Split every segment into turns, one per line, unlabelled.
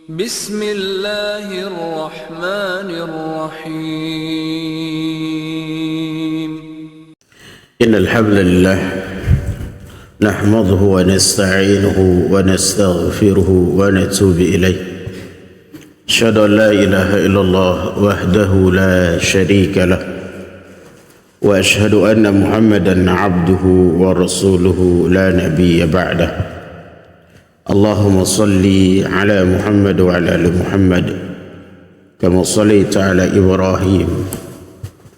بسم الله الرحمن الرحيم
إن الحمد لله نحمده ونستعينه ونستغفره ونتوب إليه أشهد أن لا إله إلا الله وحده لا شريك له وأشهد أن محمدا عبده ورسوله لا نبي بعده اللهم صل على محمد وعلى آل محمد كما صليت على إبراهيم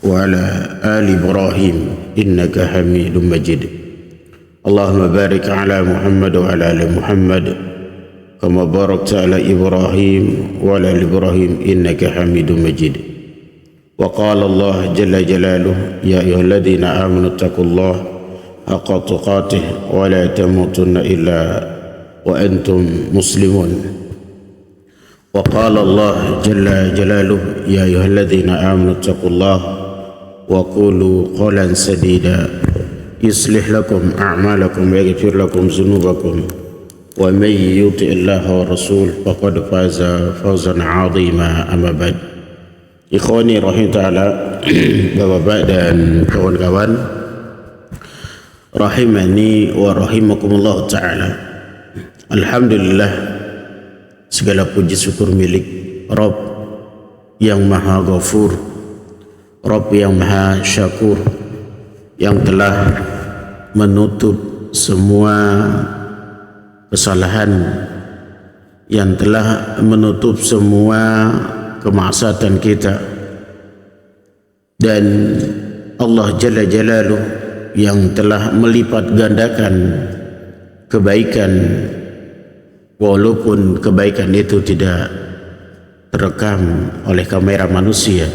وعلى آل إبراهيم إنك حميد مجيد اللهم بارك على محمد وعلى آل محمد كما باركت على إبراهيم وعلى آل إبراهيم إنك حميد مجيد وقال الله جل جلاله يا أيها الذين آمنوا اتقوا الله حق تقاته ولا تموتن إلا وأنتم مسلمون وقال الله جل جلاله يا أيها الذين آمنوا اتقوا الله وقولوا قولا سديدا يصلح لكم أعمالكم ويغفر لكم ذنوبكم ومن يطع الله ورسوله فقد فاز فوزا عظيما أما بعد Ikhwani rahimahullah ta'ala, bapak-bapak dan kawan-kawan rahimani wa rahimakumullah ta'ala. Alhamdulillah, segala puji syukur milik Rabb yang maha ghafur, Rabb yang maha syakur, yang telah menutup semua kesalahan, yang telah menutup semua kemaksiatan kita, dan Allah Jalla Jalaluh yang telah melipat gandakan kebaikan, walaupun kebaikan itu tidak terekam oleh kamera manusia,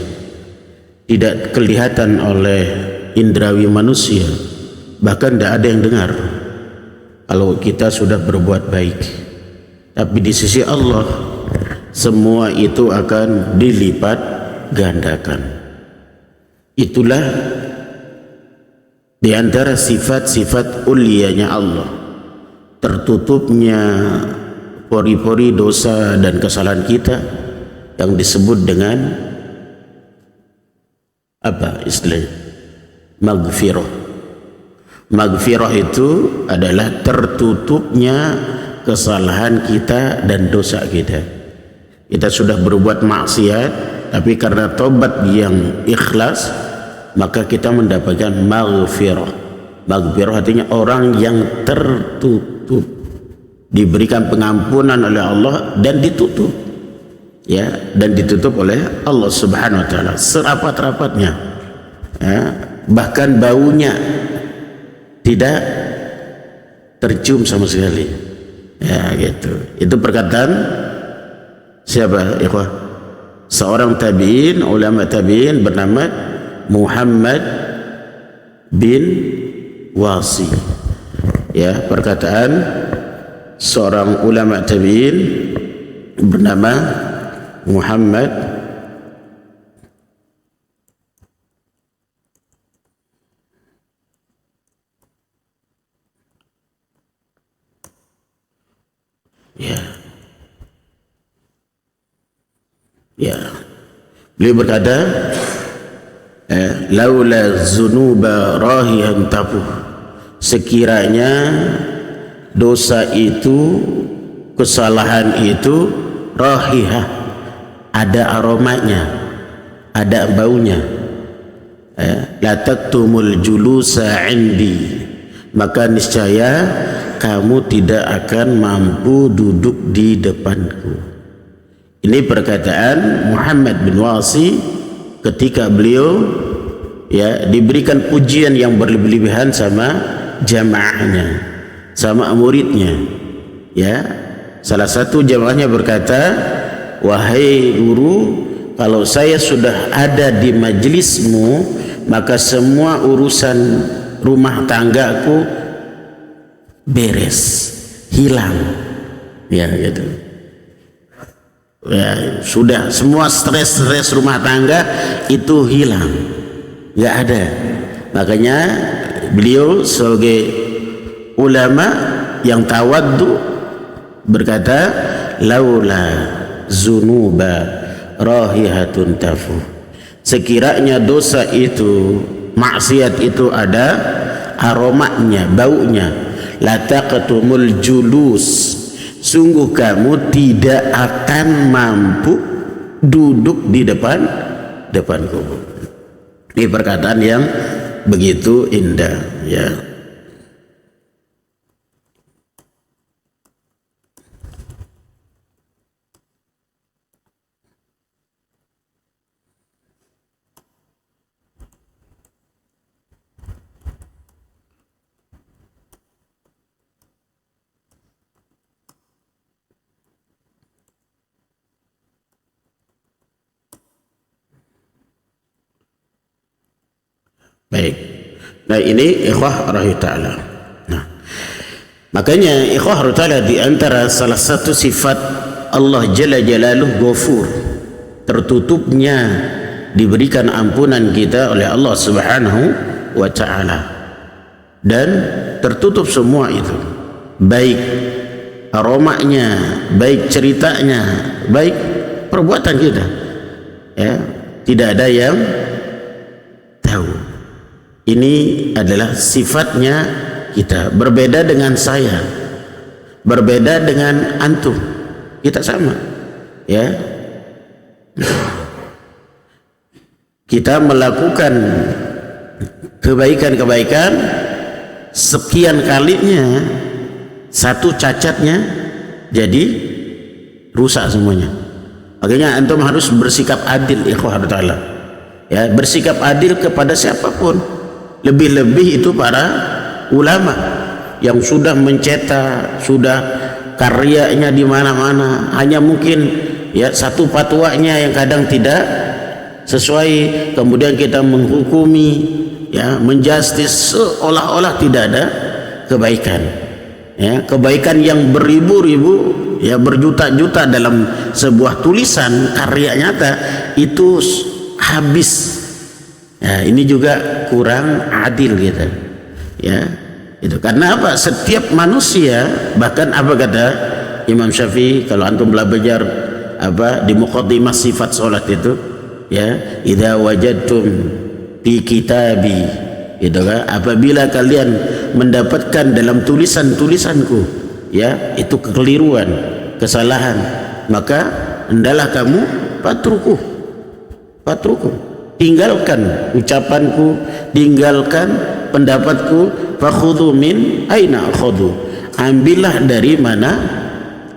tidak kelihatan oleh indrawi manusia, bahkan tidak ada yang dengar kalau kita sudah berbuat baik. Tapi di sisi Allah semua itu akan dilipat gandakan. Itulah di antara sifat-sifat ulianya Allah, tertutupnya pori-pori dosa dan kesalahan kita yang disebut dengan apa istilahnya? Maghfirah. Maghfirah itu adalah tertutupnya kesalahan kita dan dosa kita. Kita sudah berbuat maksiat, tapi karena tobat yang ikhlas, maka kita mendapatkan maghfirah. Maghfirah artinya orang yang tertutup, diberikan pengampunan oleh Allah dan ditutup, ya, dan ditutup oleh Allah Subhanahu wa taala serapat-rapatnya, ya, bahkan baunya tidak tercium sama sekali, ya, gitu. Itu perkataan siapa, ikhwah? Seorang tabi'in, ulama tabi'in bernama Muhammad bin Wasi. Ya, perkataan seorang ulama tabi'in bernama Muhammad beliau berkata, laula zunuba rahihan tapuh, sekiranya dosa itu, kesalahan itu rahihah, ada aromanya, ada baunya, la taktumul julusa indi, maka niscaya kamu tidak akan mampu duduk di depanku. Ini perkataan Muhammad bin Wasi ketika beliau, ya, diberikan pujian yang berlebihan sama jamaahnya, sama muridnya, ya. Salah satu jamaahnya berkata, wahai guru, kalau saya sudah ada di majelismu, maka semua urusan rumah tanggaku beres, hilang, ya, gitu. Ya, sudah semua stres rumah tangga itu hilang, nggak ada. Makanya beliau sebagai ulama yang tawaddu berkata, laula zunuba rahihatun tafu. Sekiranya dosa itu, maksiat itu ada aromanya, baunya, la taqtumul julus, sungguh kamu tidak akan mampu duduk di depan kubur. Ini perkataan yang begitu indah, ya. Baik. Nah, ini ikhwah rahimahullah ta'ala. Nah, makanya ikhwah rahimahullah ta'ala, di antara salah satu sifat Allah Jalla Jalaluh Ghafur, tertutupnya diberikan ampunan kita oleh Allah Subhanahu wa ta'ala, dan tertutup semua itu, baik aromanya, baik ceritanya, baik perbuatan kita, ya, tidak ada yang tahu. Ini adalah sifatnya kita, berbeda dengan saya, berbeda dengan antum, kita sama, ya. Kita melakukan kebaikan-kebaikan, sekian kalinya satu cacatnya jadi rusak semuanya. Makanya antum harus bersikap adil, ikhwah ta'ala, ya, bersikap adil kepada siapapun. Lebih-lebih itu para ulama yang sudah mencetak, sudah karyanya di mana-mana, hanya mungkin ya satu fatwanya yang kadang tidak sesuai, kemudian kita menghukumi, ya, menjustis seolah-olah tidak ada kebaikan, ya, kebaikan yang beribu-ribu, ya, berjuta-juta dalam sebuah tulisan karya nyata itu habis. Ya, ini juga kurang adil gitu, ya. Itu karena apa? Setiap manusia, bahkan apa kata Imam Syafi'i kalau antum belajar apa di muqaddimah sifat salat itu, ya, idza wajadtum fi kitabi, itu kan, apabila kalian mendapatkan dalam tulisan-tulisanku, ya, itu kekeliruan, kesalahan, maka hendaklah kamu patruku, tinggalkan ucapanku, tinggalkan pendapatku, fakhudhu min aina akhudhu, ambillah dari mana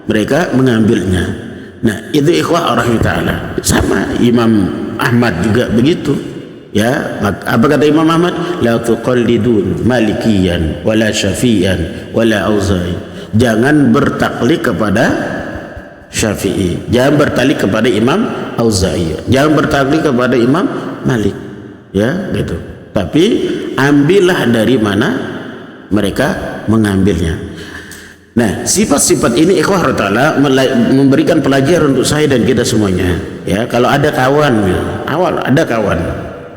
mereka mengambilnya. Nah, itu ikhwah rahimahullah ta'ala. Sama Imam Ahmad juga begitu, ya. Apa kata Imam Ahmad? La tuqallidun malikiyan wala syafi'an wala auza'i, jangan bertaklid kepada Syafi'i, jangan bertaklid kepada Imam Auza'i, jangan bertaklid kepada Imam Malik, ya, gitu. Tapi ambillah dari mana mereka mengambilnya. Nah, sifat-sifat ini ikhwah ta'ala memberikan pelajaran untuk saya dan kita semuanya, ya. Kalau ada kawan, ya, ada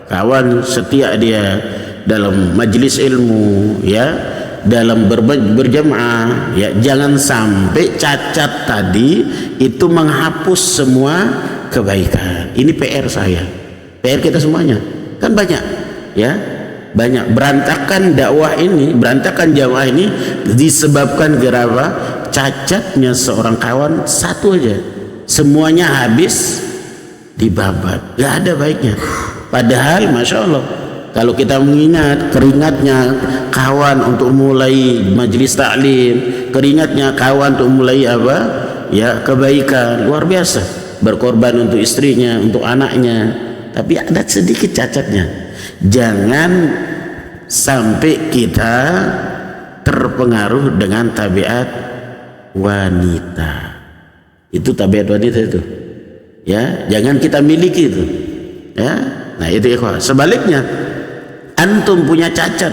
kawan setia dia dalam majelis ilmu, ya, dalam berjamaah, ya, jangan sampai cacat tadi itu menghapus semua kebaikan. Ini PR saya, PR kita semuanya, kan banyak, ya, banyak berantakan dakwah ini, berantakan jamaah ini disebabkan geraba cacatnya seorang kawan satu aja, semuanya habis dibabat, gak ada baiknya. Padahal masya Allah, kalau kita mengingat keringatnya kawan untuk mulai majelis taklim, keringatnya kawan untuk mulai apa, ya, kebaikan luar biasa, berkorban untuk istrinya, untuk anaknya, tapi ada sedikit cacatnya. Jangan sampai kita terpengaruh dengan tabiat wanita. Itu tabiat wanita itu, ya, jangan kita miliki itu, ya. Nah, itu ikhwah. Sebaliknya, antum punya cacat,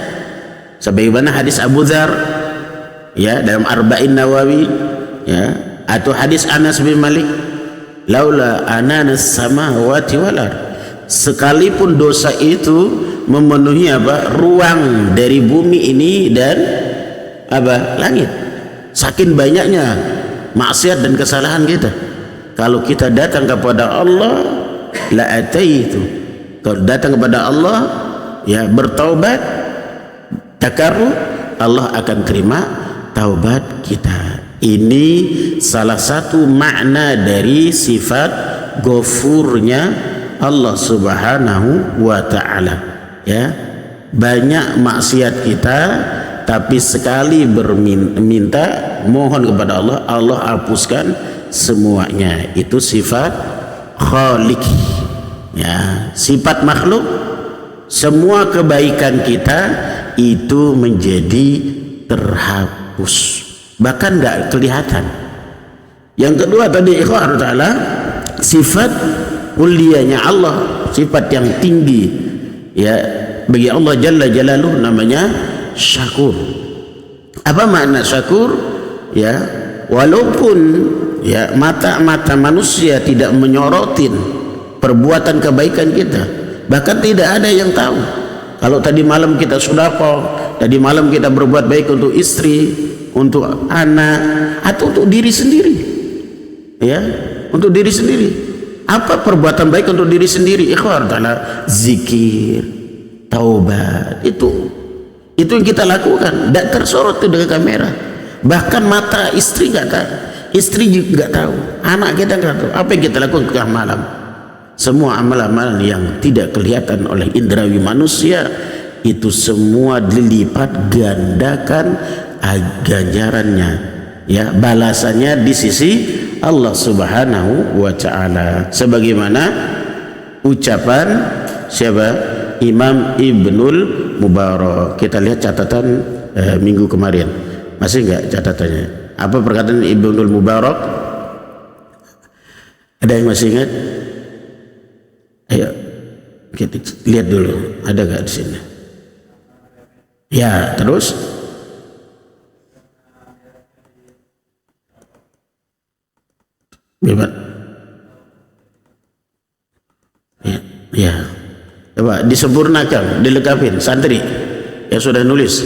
sebagaimana hadis Abu Dzar, ya, dalam Arba'in Nawawi, ya, atau hadis Anas bin Malik, laula ananas samawati wal ard, sekalipun dosa itu memenuhi apa, ruang dari bumi ini dan apa, langit, saking banyaknya maksiat dan kesalahan kita, Kalau kita datang kepada Allah, la ataitu. Kalau datang kepada Allah, ya bertaubat, takarrub, Allah akan terima taubat kita. Ini salah satu makna dari sifat ghafurnya Allah Subhanahu wa taala. Ya, banyak maksiat kita, tapi sekali berminta mohon kepada Allah, Allah hapuskan semuanya. Itu sifat khaliq. Ya, sifat makhluk, semua kebaikan kita itu menjadi terhapus, bahkan nggak kelihatan. Yang kedua tadi ikhwan ta'ala, sifat mulianya Allah, sifat yang tinggi ya bagi Allah Jalla Jalaluh, namanya syakur. Apa makna syakur? Ya, walaupun ya mata manusia tidak menyorotin perbuatan kebaikan kita, bahkan tidak ada yang tahu. Kalau tadi malam kita sedekah, tadi malam kita berbuat baik untuk istri, untuk anak, atau untuk diri sendiri, ya, untuk diri sendiri. Apa perbuatan baik untuk diri sendiri? Ikhwan ta'ala, zikir, taubat, itu yang kita lakukan. Tidak tersorot itu dengan kamera. Bahkan mata istri nggak tahu, istri juga nggak tahu, anak kita nggak tahu. Apa yang kita lakukan ke malam? Semua amalan-amalan yang tidak kelihatan oleh indrawi manusia, itu semua dilipat gandakan ganjarannya, ya, balasannya di sisi Allah Subhanahu wa ta'ala. Sebagaimana ucapan siapa? Imam Ibnul Mubarak. Kita lihat catatan minggu kemarin. Masih enggak catatannya? Apa perkataan Ibnul Mubarak? Ada yang masih ingat? Ayo kita lihat dulu, ada enggak di sini? Ya, terus bebas. Ya. Coba disempurnakan, dilengkapin santri yang sudah nulis.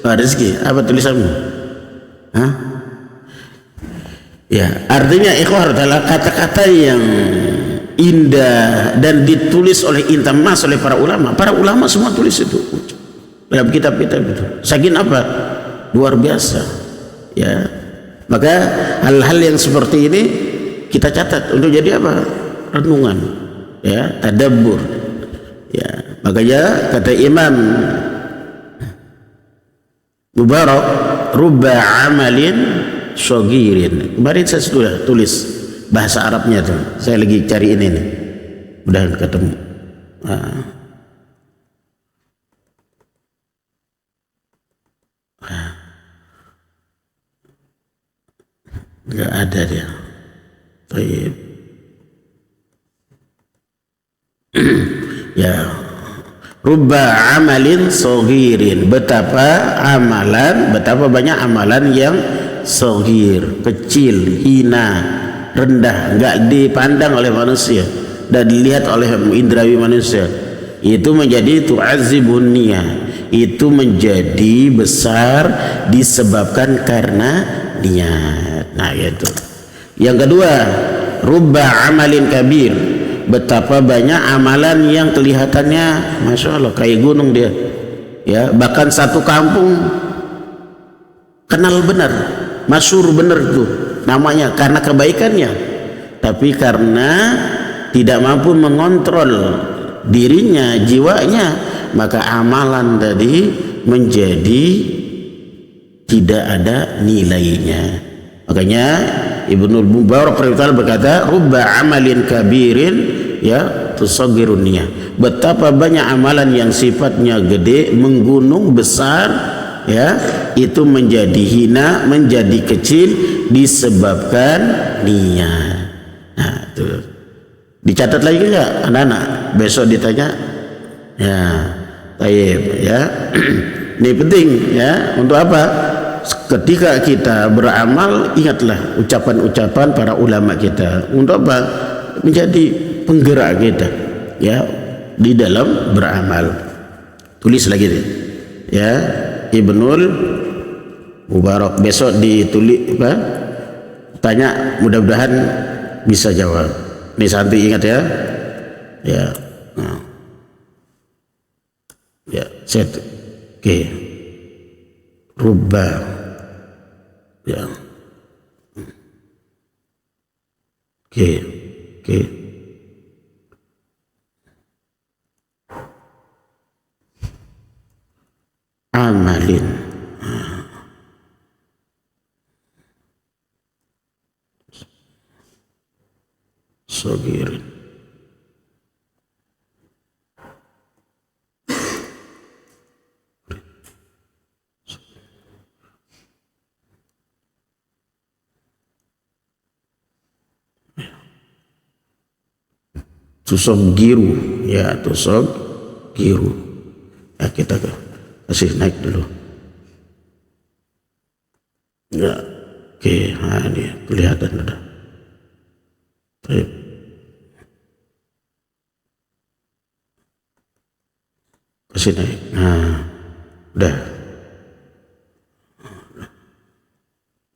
Rezeki, apa tulisanmu? Hah? Ya, artinya ikhwah adalah kata-kata yang indah dan ditulis oleh intan mas oleh para ulama. Para ulama semua tulis itu dalam kitab-kitab itu. Saking apa? Luar biasa. Ya. Maka hal-hal yang seperti ini kita catat untuk jadi apa? Renungan, ya, tadabbur. Ya, makanya kata Imam Mubarak, rubba amalin syagirin. Kemarin saya sudah tulis bahasa Arabnya tuh. Saya lagi cari ini nih. Mudah ketemu. Enggak ada dia. Baik. Ya, rubba amalin saghirin, betapa banyak amalan yang saghir, kecil, hina, rendah, enggak dipandang oleh manusia dan dilihat oleh indrawi manusia. Itu menjadi tu'azzibun niyah, itu menjadi besar disebabkan karena niat. Nah, itu. Yang kedua, rubba amalin kabir, betapa banyak amalan yang kelihatannya masya Allah kayak gunung dia, ya, bahkan satu kampung kenal benar, masyhur benar itu namanya karena kebaikannya, tapi karena tidak mampu mengontrol dirinya, jiwanya, maka amalan tadi menjadi tidak ada nilainya. Makanya Ibnu Mubarak berkata, rubba amalin kabirin, ya, tusaghirun niyah, betapa banyak amalan yang sifatnya gede, menggunung besar, ya, itu menjadi hina, menjadi kecil disebabkan niat. Nah, itu dicatat lagi enggak anak-anak? Besok ditanya. Ya, baik, ya. Ini penting, ya, untuk apa? Ketika kita beramal, ingatlah ucapan-ucapan para ulama kita. Untuk apa? Menjadi penggerak kita, ya, di dalam beramal. Tulis lagi nih, ya, Ibnul Mubarak. Besok ditulis apa? Tanya, mudah-mudahan bisa jawab. Ini Santi ingat ya. Ya. Nah. Ya, set. Oke. Rubba. Ya. Oke. Oke. Amalin. Sogirin. Tusogiru, ya tusogiru. Ya kita kasih naik dulu. Ya, oke, nah ini kelihatan udah. Baik. Kasih naik. Nah, udah.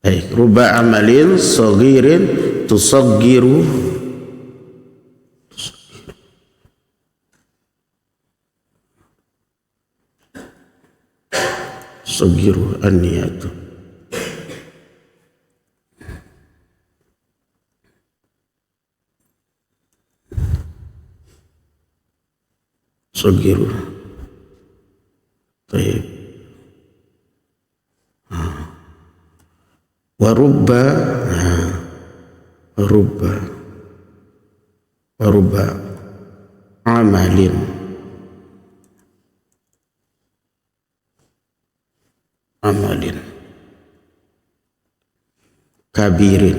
Baik, rubba amalin sogirin tusogiru. Sogiru an-niyatu. Sogiru. Baik. Warubba. Warubba amalin. Amalin kabirin.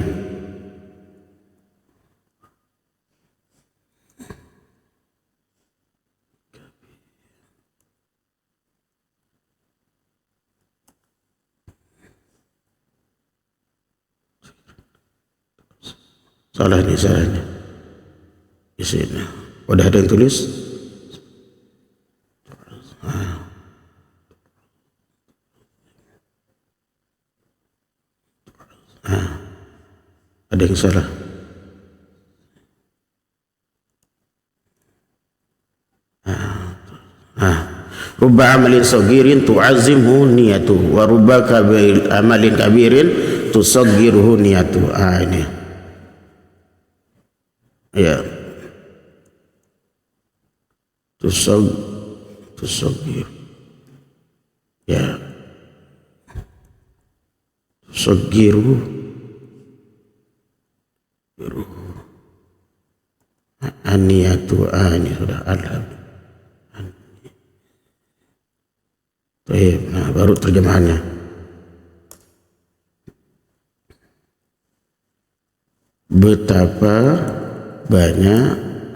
Salah nih salahnya di sini. Udah ada yang tulis? Ada yang salah. Rubba amalin sagirin tu'azimhu niyatu wa rubba amalin kabirin tusaggiruhu niyatu. Ini ya tusaggir ya tusaggiru aniyatu. Ini sudah ada. Nah, baru terjemahannya. Betapa banyak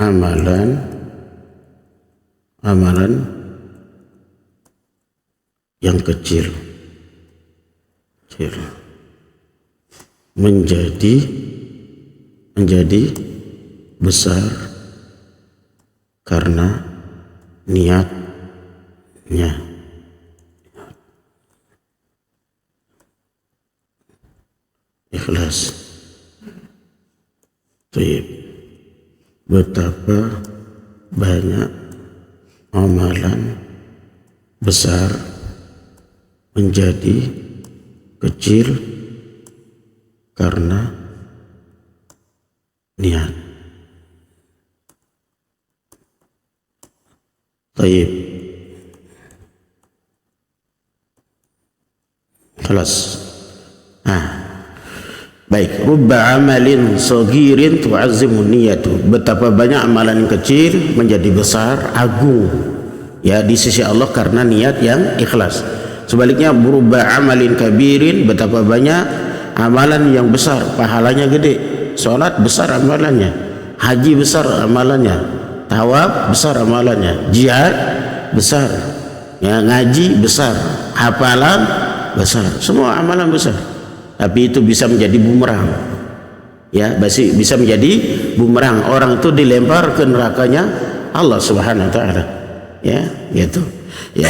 amalan yang kecil menjadi besar karena niatnya. Ikhlas. Betapa banyak amalan besar menjadi kecil karena niat. Taib. Kelas. Baik, rubba amalin sagirin tu'azzimun niyatu. Betapa banyak amalan yang kecil menjadi besar, agung ya di sisi Allah karena niat yang ikhlas. Sebaliknya rubba amalin kabirin, betapa banyak amalan yang besar, pahalanya gede. Salat besar amalannya, haji besar amalannya, tawaf besar amalannya, jihad besar, ya, ngaji besar, hafalan besar, semua amalan besar. Tapi itu bisa menjadi bumerang, ya, bisa menjadi bumerang. Orang itu dilempar ke nerakanya Allah Subhanahu Wa Taala, ya, gitu, ya.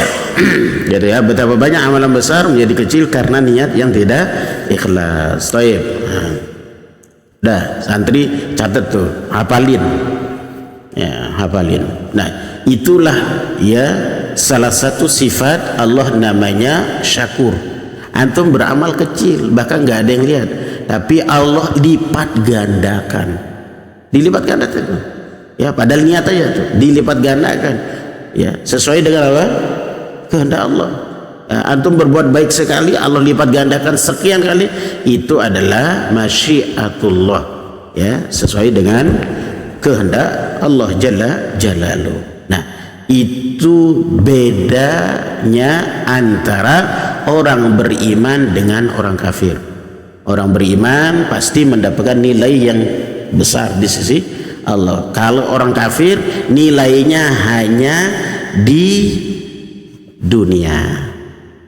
Jadi ya, betapa banyak amalan besar menjadi kecil karena niat yang tidak ikhlas. Taib. Dah, santri catat tuh, hafalin. Ya, hafalin. Nah, itulah ya salah satu sifat Allah, namanya syakur. Antum beramal kecil, bahkan nggak ada yang lihat, tapi Allah lipat gandakan. Dilipat gandakan. Ya, padahal niat aja tuh, dilipat gandakan. Ya, sesuai dengan apa? Kehendak Allah. Ya, antum berbuat baik sekali, Allah lipat gandakan sekian kali, itu adalah masyiatullah, ya, sesuai dengan kehendak Allah Jalla Jalaluh. Nah, itu bedanya antara orang beriman dengan orang kafir. Orang beriman pasti mendapatkan nilai yang besar di sisi Allah. Kalau orang kafir nilainya hanya di dunia.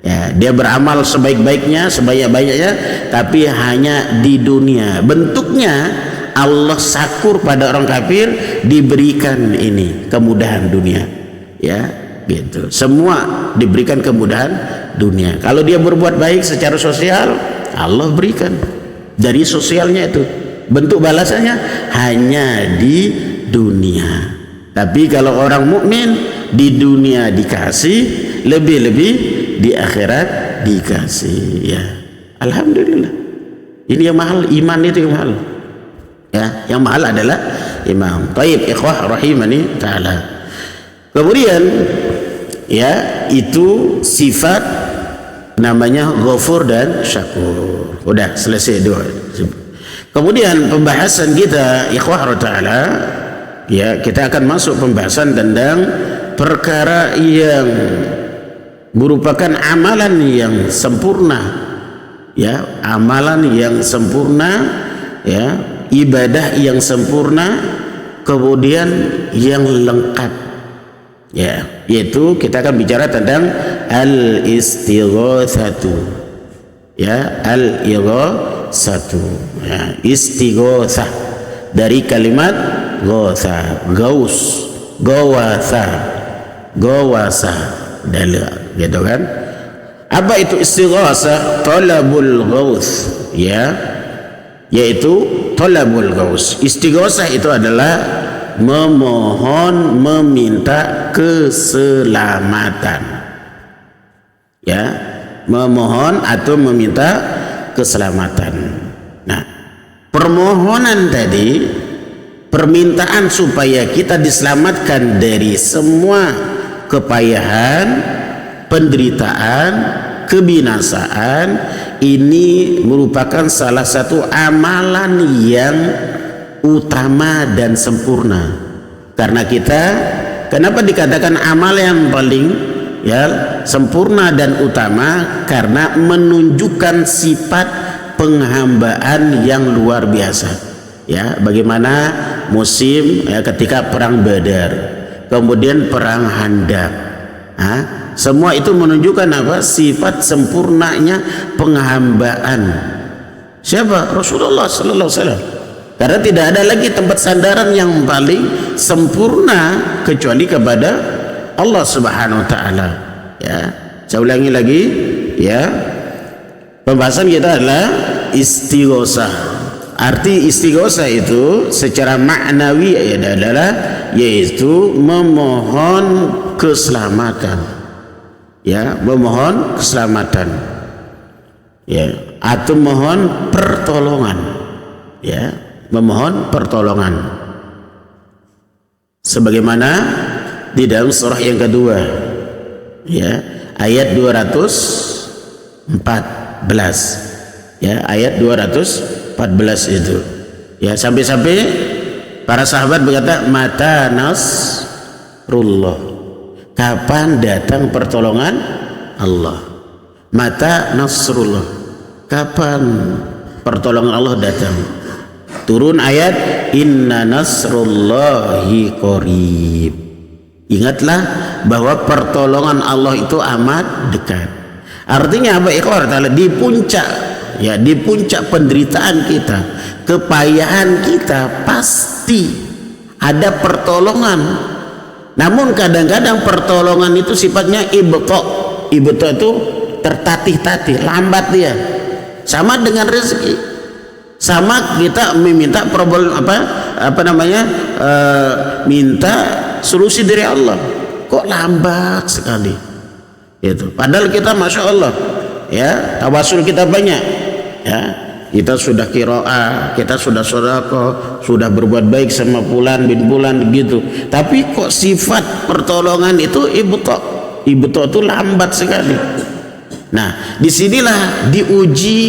Ya, dia beramal sebaik-baiknya, sebanyak-banyaknya, tapi hanya di dunia. Bentuknya Allah syakur pada orang kafir, diberikan ini kemudahan dunia. Ya, gitu. Semua diberikan kemudahan dunia. Kalau dia berbuat baik secara sosial, Allah berikan dari sosialnya itu. Bentuk balasannya hanya di dunia. Tapi kalau orang mukmin di dunia dikasih, lebih-lebih di akhirat dikasih. Ya, alhamdulillah. Ini yang mahal, iman itu yang mahal. Ya, yang mahal adalah iman. Taib, ikhwah rahimani ta'ala. Kemudian ya, itu sifat namanya Ghafur dan Syakur. Udah selesai dua. Kemudian pembahasan kita ikhwah ta'ala, ya, kita akan masuk pembahasan tentang perkara yang merupakan amalan yang sempurna, ya, amalan yang sempurna, ya, ibadah yang sempurna, kemudian yang lengkap, ya, yaitu kita akan bicara tentang al-istighatsatu, ya, al-ighatsatu, ya, istighatsah dari kalimat ghatha, gaus, gawatha, gawasa, dalil, gitu kan. Apa itu istighatsah? Talabul ghaus, ya, yaitu talabul ghaus. Istighatsah itu adalah memohon, meminta keselamatan, ya, memohon atau meminta keselamatan. Nah, permohonan tadi, permintaan supaya kita diselamatkan dari semua kepayahan, penderitaan, kebinasaan, ini merupakan salah satu amalan yang utama dan sempurna. Karena kita, kenapa dikatakan amal yang paling, ya, sempurna dan utama? Karena menunjukkan sifat penghambaan yang luar biasa. Ya, bagaimana musim, ya, ketika perang Badar, kemudian perang Handaq, semua itu menunjukkan apa? Sifat sempurnanya penghambaan. Siapa? Rasulullah sallallahu alaihi wasallam. Karena tidak ada lagi tempat sandaran yang paling sempurna kecuali kepada Allah Subhanahu wa taala. Ya, saya ulangi lagi, ya. Pembahasan kita adalah istighatsah. Arti istighatsah itu secara maknawi adalah yaitu memohon keselamatan, ya, memohon keselamatan, ya, atau mohon pertolongan, ya, memohon pertolongan, sebagaimana di dalam surah yang kedua, ya, ayat 214, ya, ayat 214 itu, ya, sampai-sampai para sahabat berkata, mata nasrullah, kapan datang pertolongan Allah? Mata nasrullah, kapan pertolongan Allah datang? Turun ayat inna nasrullahi qarib. Ingatlah bahwa pertolongan Allah itu amat dekat. Artinya apa? Ikhwah ta'ala, di puncak, ya, di puncak penderitaan kita, kepayahan kita, pasti ada pertolongan. Namun kadang-kadang pertolongan itu sifatnya ibta. Ibta itu tertatih-tatih, lambat dia. Sama dengan rezeki. sama kita meminta problem minta solusi dari Allah, kok lambat sekali itu. Padahal kita masya Allah ya, tawasul kita banyak ya, kita sudah qiraah, kita sudah sedekah, sudah berbuat baik sama fulan bin fulan begitu, tapi kok sifat pertolongan itu ibta itu lambat sekali. Nah, disinilah diuji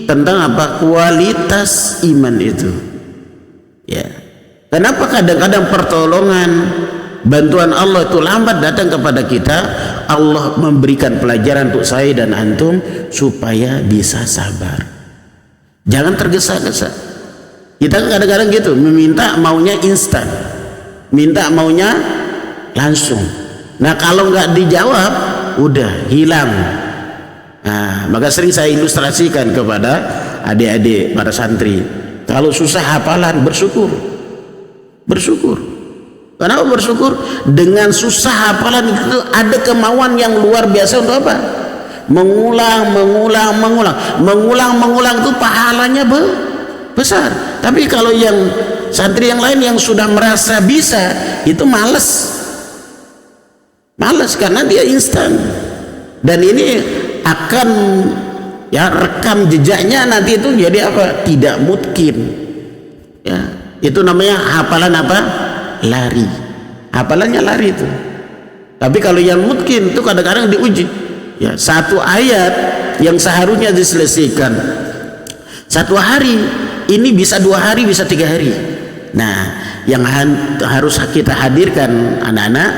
tentang apa? Kualitas iman itu. Ya. Kenapa kadang-kadang pertolongan, bantuan Allah itu lambat datang kepada kita? Allah memberikan pelajaran untuk saya dan antum supaya bisa sabar. Jangan tergesa-gesa. Kita kadang-kadang gitu, meminta maunya instan, minta maunya langsung. Nah, kalau nggak dijawab, udah hilang. Nah, maka sering saya ilustrasikan kepada adik-adik para santri, kalau susah hafalan, bersyukur. Kenapa bersyukur? Dengan susah hafalan itu ada kemauan yang luar biasa untuk apa? Mengulang itu pahalanya besar. Tapi kalau yang santri yang lain yang sudah merasa bisa, itu males karena dia instan. Dan ini akan ya rekam jejaknya nanti itu jadi apa? Tidak mungkin ya, itu namanya hafalan apa? Lari. Hafalannya lari itu. Tapi kalau yang mungkin itu kadang-kadang diuji ya, satu ayat yang seharusnya diselesaikan 1 hari ini bisa 2 hari, bisa 3 hari. Nah, yang harus kita hadirkan anak-anak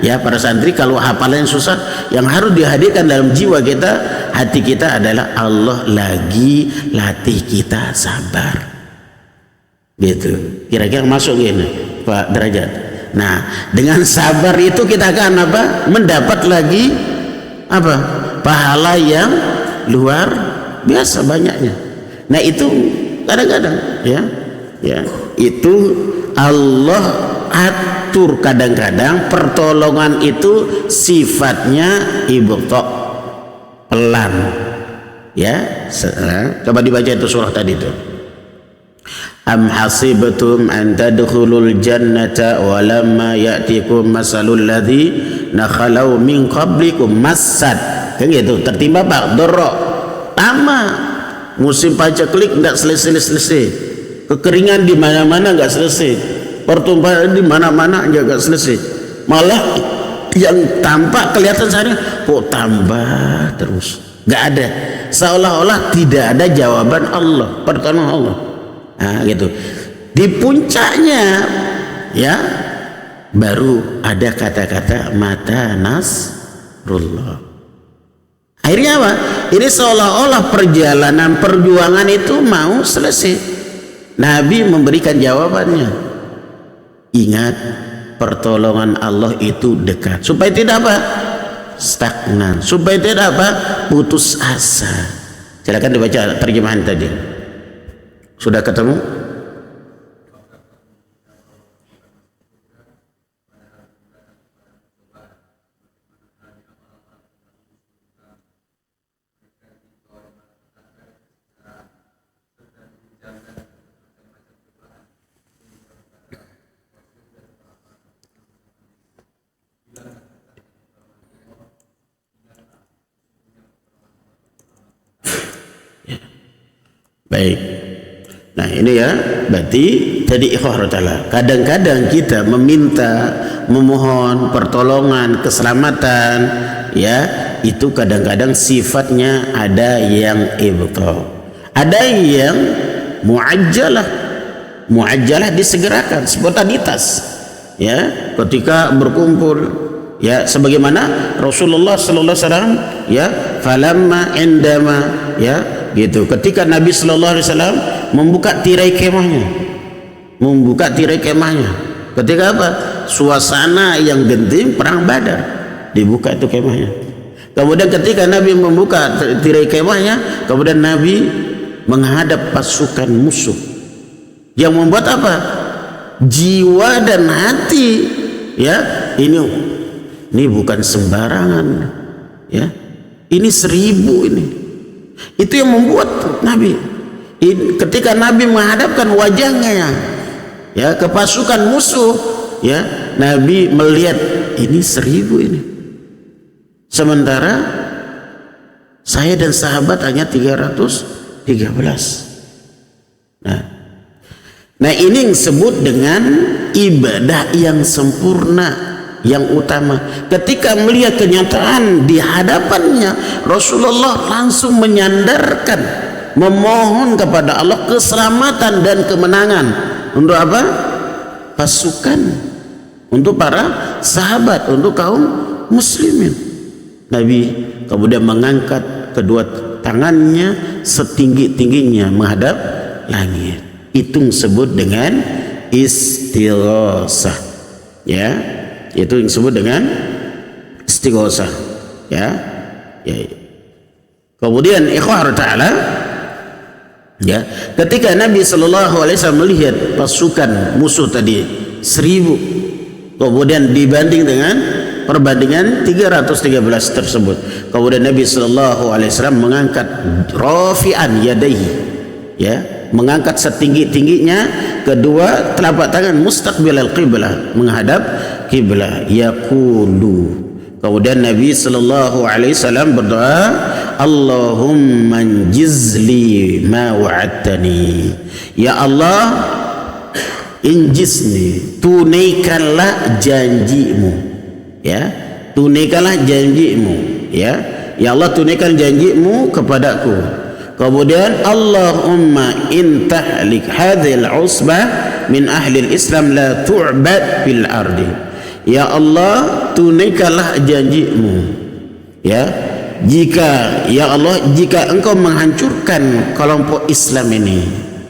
ya, para santri, kalau hafalan susah, yang harus dihadirkan dalam jiwa kita, hati kita adalah Allah lagi latih kita sabar. Gitu. Kira-kira masuk ini Pak Derajat. Nah, dengan sabar itu kita akan apa? Mendapat lagi apa? Pahala yang luar biasa banyaknya. Nah, itu kadang-kadang ya itu Allah atur, kadang-kadang pertolongan itu sifatnya ibta, pelan ya. Coba dibaca itu surah tadi itu. Am hasibtum an tadkhulul jannata wa lamma ya'tikum masalul ladzina khalau min qablikum massat, kan gitu, tertimpa Pak dorok lama, musim paceklik enggak selesai, kekeringan di mana-mana enggak selesai, pertumpahan di mana-mana enggak selesai, malah yang tampak kelihatan sana kok tambah terus, enggak ada, seolah-olah tidak ada jawaban Allah, pertolongan Allah. Nah, gitu. Di puncaknya ya baru ada kata-kata mata nasrullah. Akhirnya apa? Ini seolah-olah perjuangan itu mau selesai. Nabi memberikan jawabannya. Ingat, pertolongan Allah itu dekat. Supaya tidak apa? Stagnan. Supaya tidak apa? Putus asa. Silakan dibaca terjemahan tadi. Sudah ketemu? Baik. Nah, ini ya, berarti tadi ikhwah ta'ala, kadang-kadang kita meminta, memohon pertolongan, keselamatan ya, itu kadang-kadang sifatnya ada yang ibta, ada yang muajjalah disegerakan, spontanitas ya, ketika berkumpul ya, sebagaimana Rasulullah sallallahu alaihi wasallam ya, falamma indama ya gitu, ketika Nabi sallallahu alaihi wasallam membuka tirai kemahnya, ketika apa? Suasana yang genting perang Badar, dibuka itu kemahnya. Kemudian ketika Nabi membuka tirai kemahnya, kemudian Nabi menghadap pasukan musuh, yang membuat apa? Jiwa dan hati ya, ini bukan sembarangan ya, ini 1000 ini. Itu yang membuat Nabi ketika Nabi menghadapkan wajahnya ya ke pasukan musuh, ya Nabi melihat ini 1000 ini, sementara saya dan sahabat hanya 313. Nah ini yang disebut dengan ibadah yang sempurna, yang utama. Ketika melihat kenyataan di hadapannya, Rasulullah langsung menyandarkan, memohon kepada Allah keselamatan dan kemenangan. Untuk apa? Pasukan, untuk para sahabat, untuk kaum muslimin. Nabi kemudian mengangkat kedua tangannya setinggi-tingginya menghadap langit. Itu disebut dengan istighosah, ya. Itu yang disebut dengan istighosah, ya. Kemudian ikhwah ta'ala, ya, ketika Nabi SAW melihat pasukan musuh tadi 1000, kemudian dibanding dengan perbandingan 313 tersebut, kemudian Nabi SAW mengangkat rafi'an yadaihi, ya, mengangkat setinggi-tingginya kedua telapak tangan mustaqbilal qiblah, menghadap kiblah, yaqulu. Kemudian Nabi SAW berdoa, Allahumma anjizli ma wa'adtani, ya Allah, injizni, tunaikanlah janjimu, ya, tunaikanlah janjimu, ya Allah, tunaikan janjimu kepadaku. Kemudian Allahumma in tahlik hadhil usbah min ahli Islam la tu'bad fil ardi, ya Allah, tunaikanlah janjimu, ya Allah, jika engkau menghancurkan kelompok Islam ini,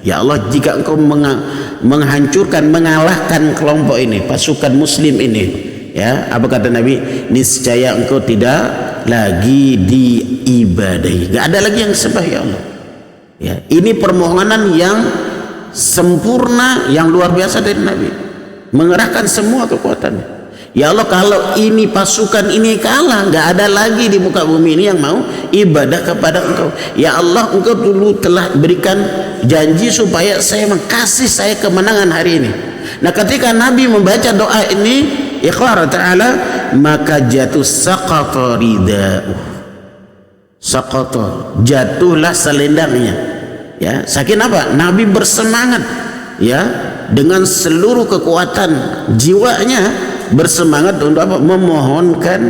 ya Allah, jika engkau menghancurkan, mengalahkan kelompok ini, pasukan muslim ini, ya, apa kata Nabi? Niscaya engkau tidak lagi diibadahi, nggak ada lagi yang sembah, ya Allah. Ya, ini permohonan yang sempurna, yang luar biasa dari Nabi, mengerahkan semua kekuatannya. Ya Allah, kalau ini pasukan ini kalah, nggak ada lagi di muka bumi ini yang mau ibadah kepada engkau. Ya Allah, engkau dulu telah berikan janji supaya saya kemenangan hari ini. Nah, ketika Nabi membaca doa ini, ikhwah ta'ala, maka jatuh saqata rida'u, saqata, jatuhlah selendangnya, ya. Saking apa? Nabi bersemangat, ya, dengan seluruh kekuatan jiwanya, bersemangat untuk apa? Memohonkan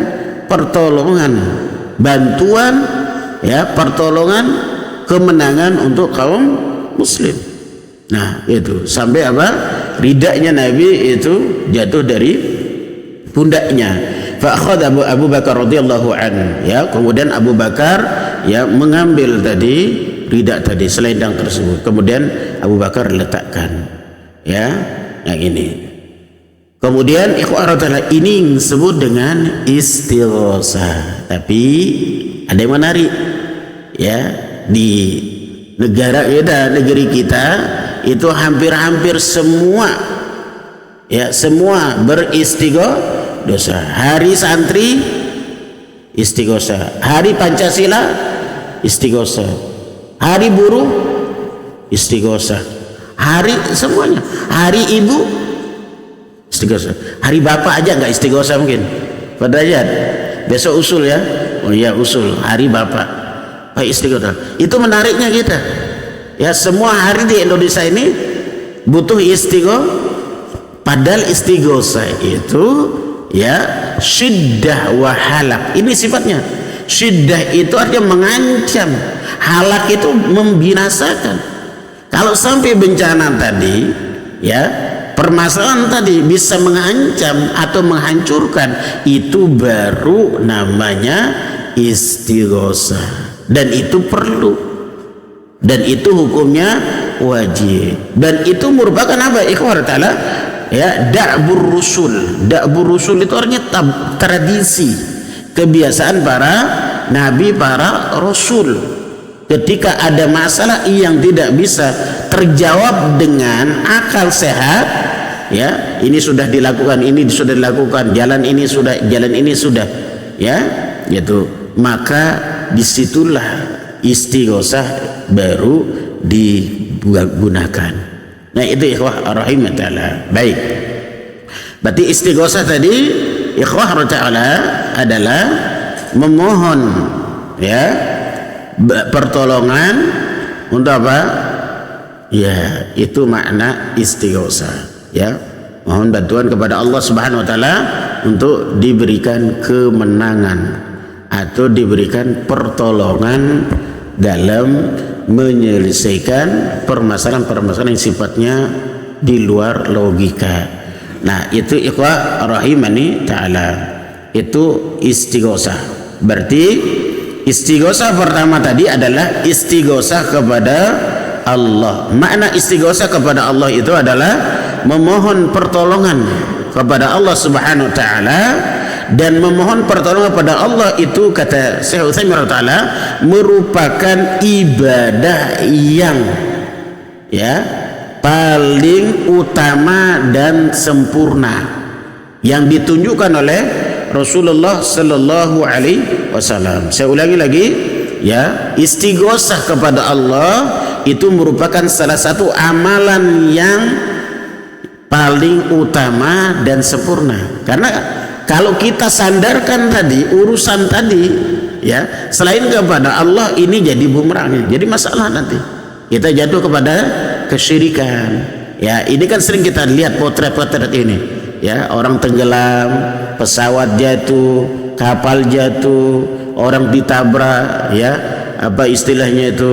pertolongan, bantuan, ya, pertolongan, kemenangan untuk kaum muslim. Nah, itu sampai apa? Ridaknya Nabi itu jatuh dari pundaknya. Fa akhadha Abu Bakar radhiyallahu an, ya, kemudian Abu Bakar, ya, mengambil tadi ridak tadi, selendang tersebut, kemudian Abu Bakar letakkan, ya, yang ini. Kemudian ikhwah ta'ala, ini disebut dengan istighosah. Tapi ada yang menarik, ya, di negara kita, negeri kita itu hampir-hampir semua, ya, semua beristighosah. Hari santri istighosah, hari Pancasila istighosah, hari buruh istighosah, hari semuanya, hari ibu istighosah, hari bapak aja nggak istighosah mungkin. Padahal besok usul, ya, oh iya usul, hari bapak, istighosah. Itu menariknya kita, ya, semua hari di Indonesia ini butuh istighosah. Padahal istighosah itu, ya, syiddah wa halak. Ini sifatnya. Syiddah itu artinya mengancam, halak itu membinasakan. Kalau sampai bencana tadi, ya, permasalahan tadi bisa mengancam atau menghancurkan, itu baru namanya istighosah. Dan itu perlu, dan itu hukumnya wajib, dan itu merupakan apa, ikhwah ta'ala, ya, da'bur rusul. Da'bur rusul itu artinya tradisi, kebiasaan para nabi, para rasul. Ketika ada masalah yang tidak bisa terjawab dengan akal sehat, ya, ini sudah dilakukan, ini sudah dilakukan, jalan ini sudah, ya, gitu, maka disitulah istighosah baru digunakan. Nah itu ikhwah rahimah ta'ala. Baik, berarti istighosah tadi ikhwah ta'ala adalah memohon ya pertolongan untuk apa? Ya, itu makna istighosah ya, mohon bantuan kepada Allah Subhanahu wa taala untuk diberikan kemenangan atau diberikan pertolongan dalam menyelesaikan permasalahan-permasalahan yang sifatnya di luar logika. Nah, itu ikhwah rahimani ta'ala, itu istighosah. Berarti istighosah pertama tadi adalah istighosah kepada Allah. Makna istighosah kepada Allah itu adalah memohon pertolongan kepada Allah Subhanahu wa taala, dan memohon pertolongan kepada Allah itu kata Syekh Utsaimin taala merupakan ibadah yang ya paling utama dan sempurna yang ditunjukkan oleh Rasulullah sallallahu alaihi wasallam. Saya ulangi lagi ya, istighosah kepada Allah itu merupakan salah satu amalan yang paling utama dan sempurna. Karena kalau kita sandarkan tadi urusan tadi ya selain kepada Allah, ini jadi bumerang, jadi masalah, nanti kita jatuh kepada kesyirikan. Ya, ini kan sering kita lihat potret-potret ini ya, orang tenggelam, pesawat jatuh, kapal jatuh, orang ditabrak ya, apa istilahnya itu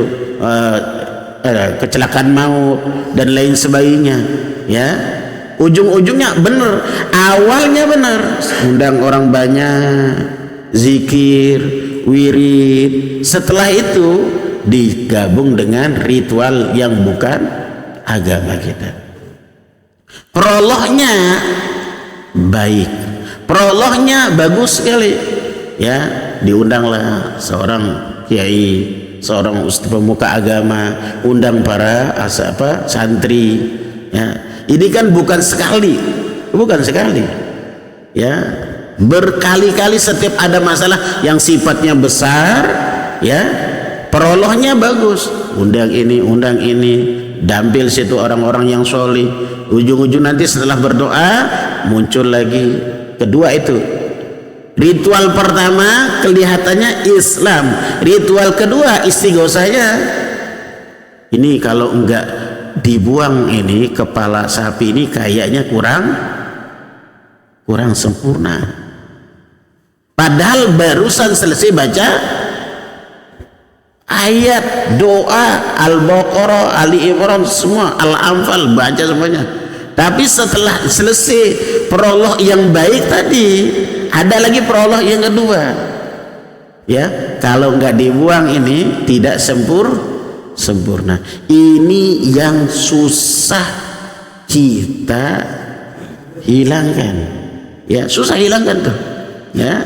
kecelakaan maut dan lain sebagainya ya. Ujung-ujungnya benar, awalnya benar, undang orang banyak, zikir, wirid, setelah itu digabung dengan ritual yang bukan agama kita. Prolognya baik, prolognya bagus sekali ya, diundanglah seorang kiai, seorang ustaz pemuka agama, undang para santri ya. Ini kan bukan sekali ya, berkali-kali. Setiap ada masalah yang sifatnya besar ya, prolognya bagus, undang ini, dampil situ orang-orang yang solih. Ujung-ujung nanti setelah berdoa muncul lagi. Kedua itu ritual pertama kelihatannya Islam, ritual kedua istighosahnya. Ini kalau enggak dibuang, ini kepala sapi ini kayaknya kurang sempurna. Padahal barusan selesai baca ayat doa Al-Baqarah, Ali Imran, semua Al-Anfal, baca semuanya. Tapi setelah selesai prolog yang baik tadi, ada lagi prolog yang kedua ya. Kalau nggak dibuang ini tidak sempurna. Ini yang susah kita hilangkan ya, susah hilangkan tuh ya.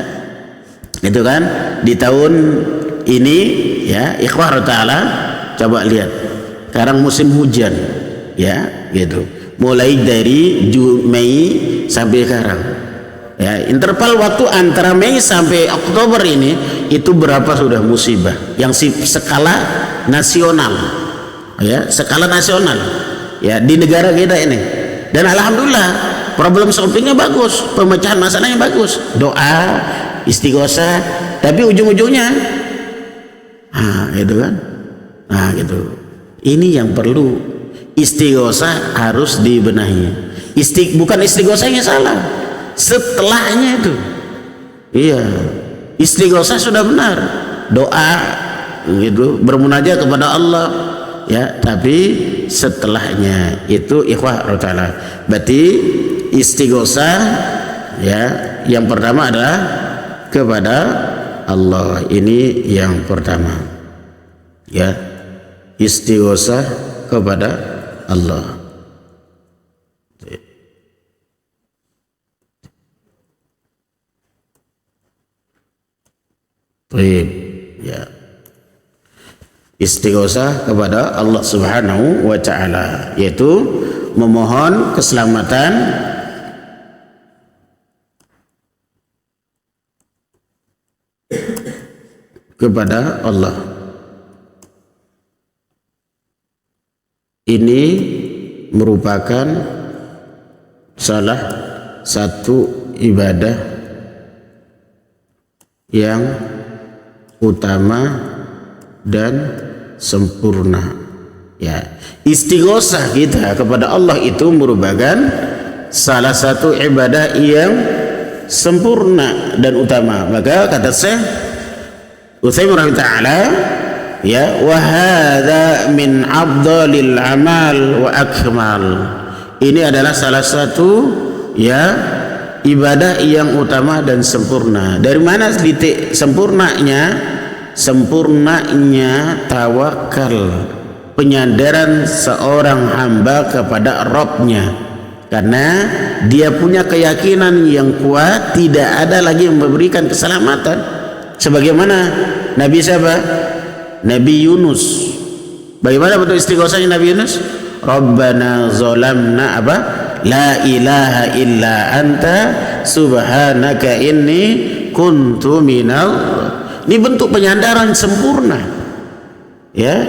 Itu kan di tahun ini ya ikhwah ta'ala, coba lihat sekarang musim hujan ya gitu, mulai dari Mei sampai sekarang ya, interval waktu antara Mei sampai Oktober ini itu berapa sudah musibah yang skala nasional ya, skala nasional ya di negara kita ini. Dan alhamdulillah problem solvingnya bagus, pemecahan masalahnya bagus, doa, istighosah, tapi ujung-ujungnya gitu kan, gitu. Ini yang perlu, istighosah harus dibenahi. Bukan istighosahnya salah, setelahnya itu iya, istighosah sudah benar, doa gitu, bermunajat kepada Allah ya, tapi setelahnya itu ikhwah ta'ala. Berarti istighosah ya yang pertama adalah kepada Allah, ini yang pertama ya, istighosah kepada Allah. Baik ya, istighosah kepada Allah Subhanahu wa ta'ala, yaitu memohon keselamatan kepada Allah. ini merupakan salah satu ibadah yang utama dan sempurna. Ya, istighosah kita kepada Allah itu merupakan salah satu ibadah yang sempurna dan utama. Maka kata Syekh Utsaimin rahimahullah, ya, wa hadza min afdalil amal wa akmal. Ini adalah salah satu, ya, ibadah yang utama dan sempurna. Dari mana titik sempurnanya? Sempurnanya tawakal, penyadaran seorang hamba kepada Rabb-nya, karena dia punya keyakinan yang kuat tidak ada lagi yang memberikan keselamatan. Sebagaimana Nabi siapa? Nabi Yunus. Bagaimana bentuk istighosahnya Nabi Yunus? Rabbana zalamna apa? La ilaha illa anta subhanaka inni kuntu minal. Ini bentuk penyadaran sempurna, ya,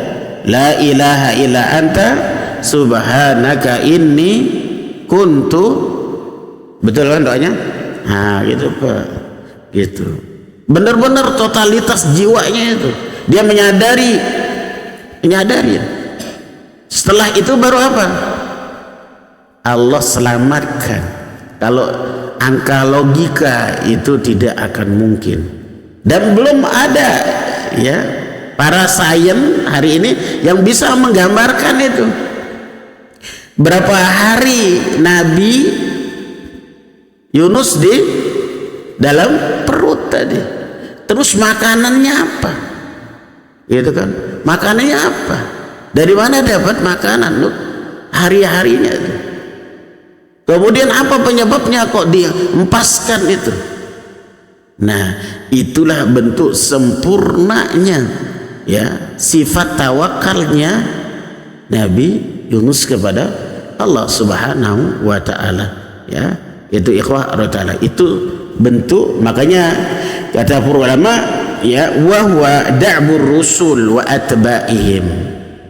la ilaha illa anta subhanaka inni kuntu. Betul kan doanya? Nah, gitu Pak, gitu. Benar-benar totalitas jiwanya itu dia menyadari. Setelah itu baru apa? Allah selamatkan. Kalau angka logika itu tidak akan mungkin. Dan belum ada, ya, para sains hari ini yang bisa menggambarkan itu. Berapa hari Nabi Yunus di dalam perut tadi, terus makanannya apa? Gitu kan? Makanannya apa? Dari mana dapat makanan lu? Hari-harinya itu. Kemudian apa penyebabnya kok dia empaskan itu? Nah, itulah bentuk sempurnanya, ya, sifat tawakalnya Nabi Yunus kepada Allah Subhanahu wa taala, ya. Itu ikhwah ta'ala, itu bentuk. Makanya kata para ulama, ya, wa huwa da'bur rusul wa atba'ihim.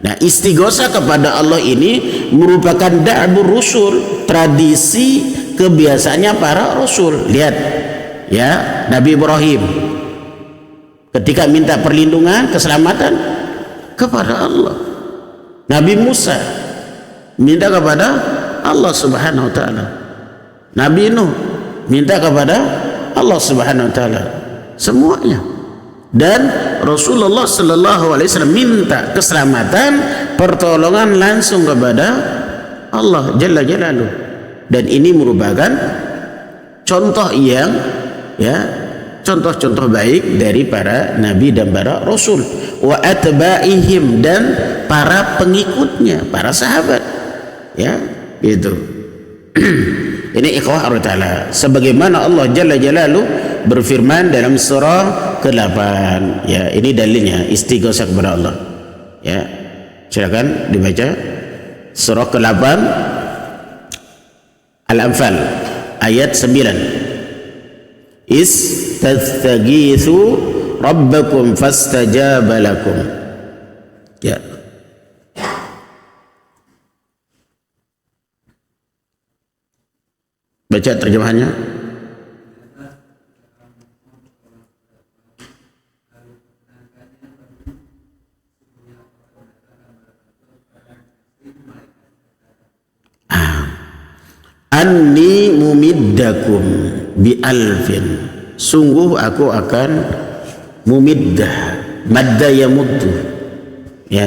Nah, istighosah kepada Allah ini merupakan da'bur rusul, tradisi kebiasaannya para rasul. Lihat, ya, Nabi Ibrahim ketika minta perlindungan, keselamatan kepada Allah. Nabi Musa minta kepada Allah Subhanahu wa taala. Nabi Nuh minta kepada Allah Subhanahu wa taala. Semuanya. Dan Rasulullah sallallahu alaihi wasallam minta keselamatan, pertolongan langsung kepada Allah Jalla Jalaluh. Dan ini merupakan contoh yang, ya, contoh-contoh baik dari para nabi dan para rasul, wa atba'ihim, dan para pengikutnya, para sahabat, ya, gitu. Ini ikhwah ta'ala, sebagaimana Allah Jalla Jalaluh berfirman dalam surah ke-8, ya, ini dalilnya istighosah kepada Allah, ya. Silakan dibaca surah ke-8 Al-Anfal ayat 9. Istaghitsu rabbakum fastajaba lakum, ya. Baca terjemahannya. Anni mumiddakum bi alfin, sungguh aku akan mumiddah, madda yamuddu, ya,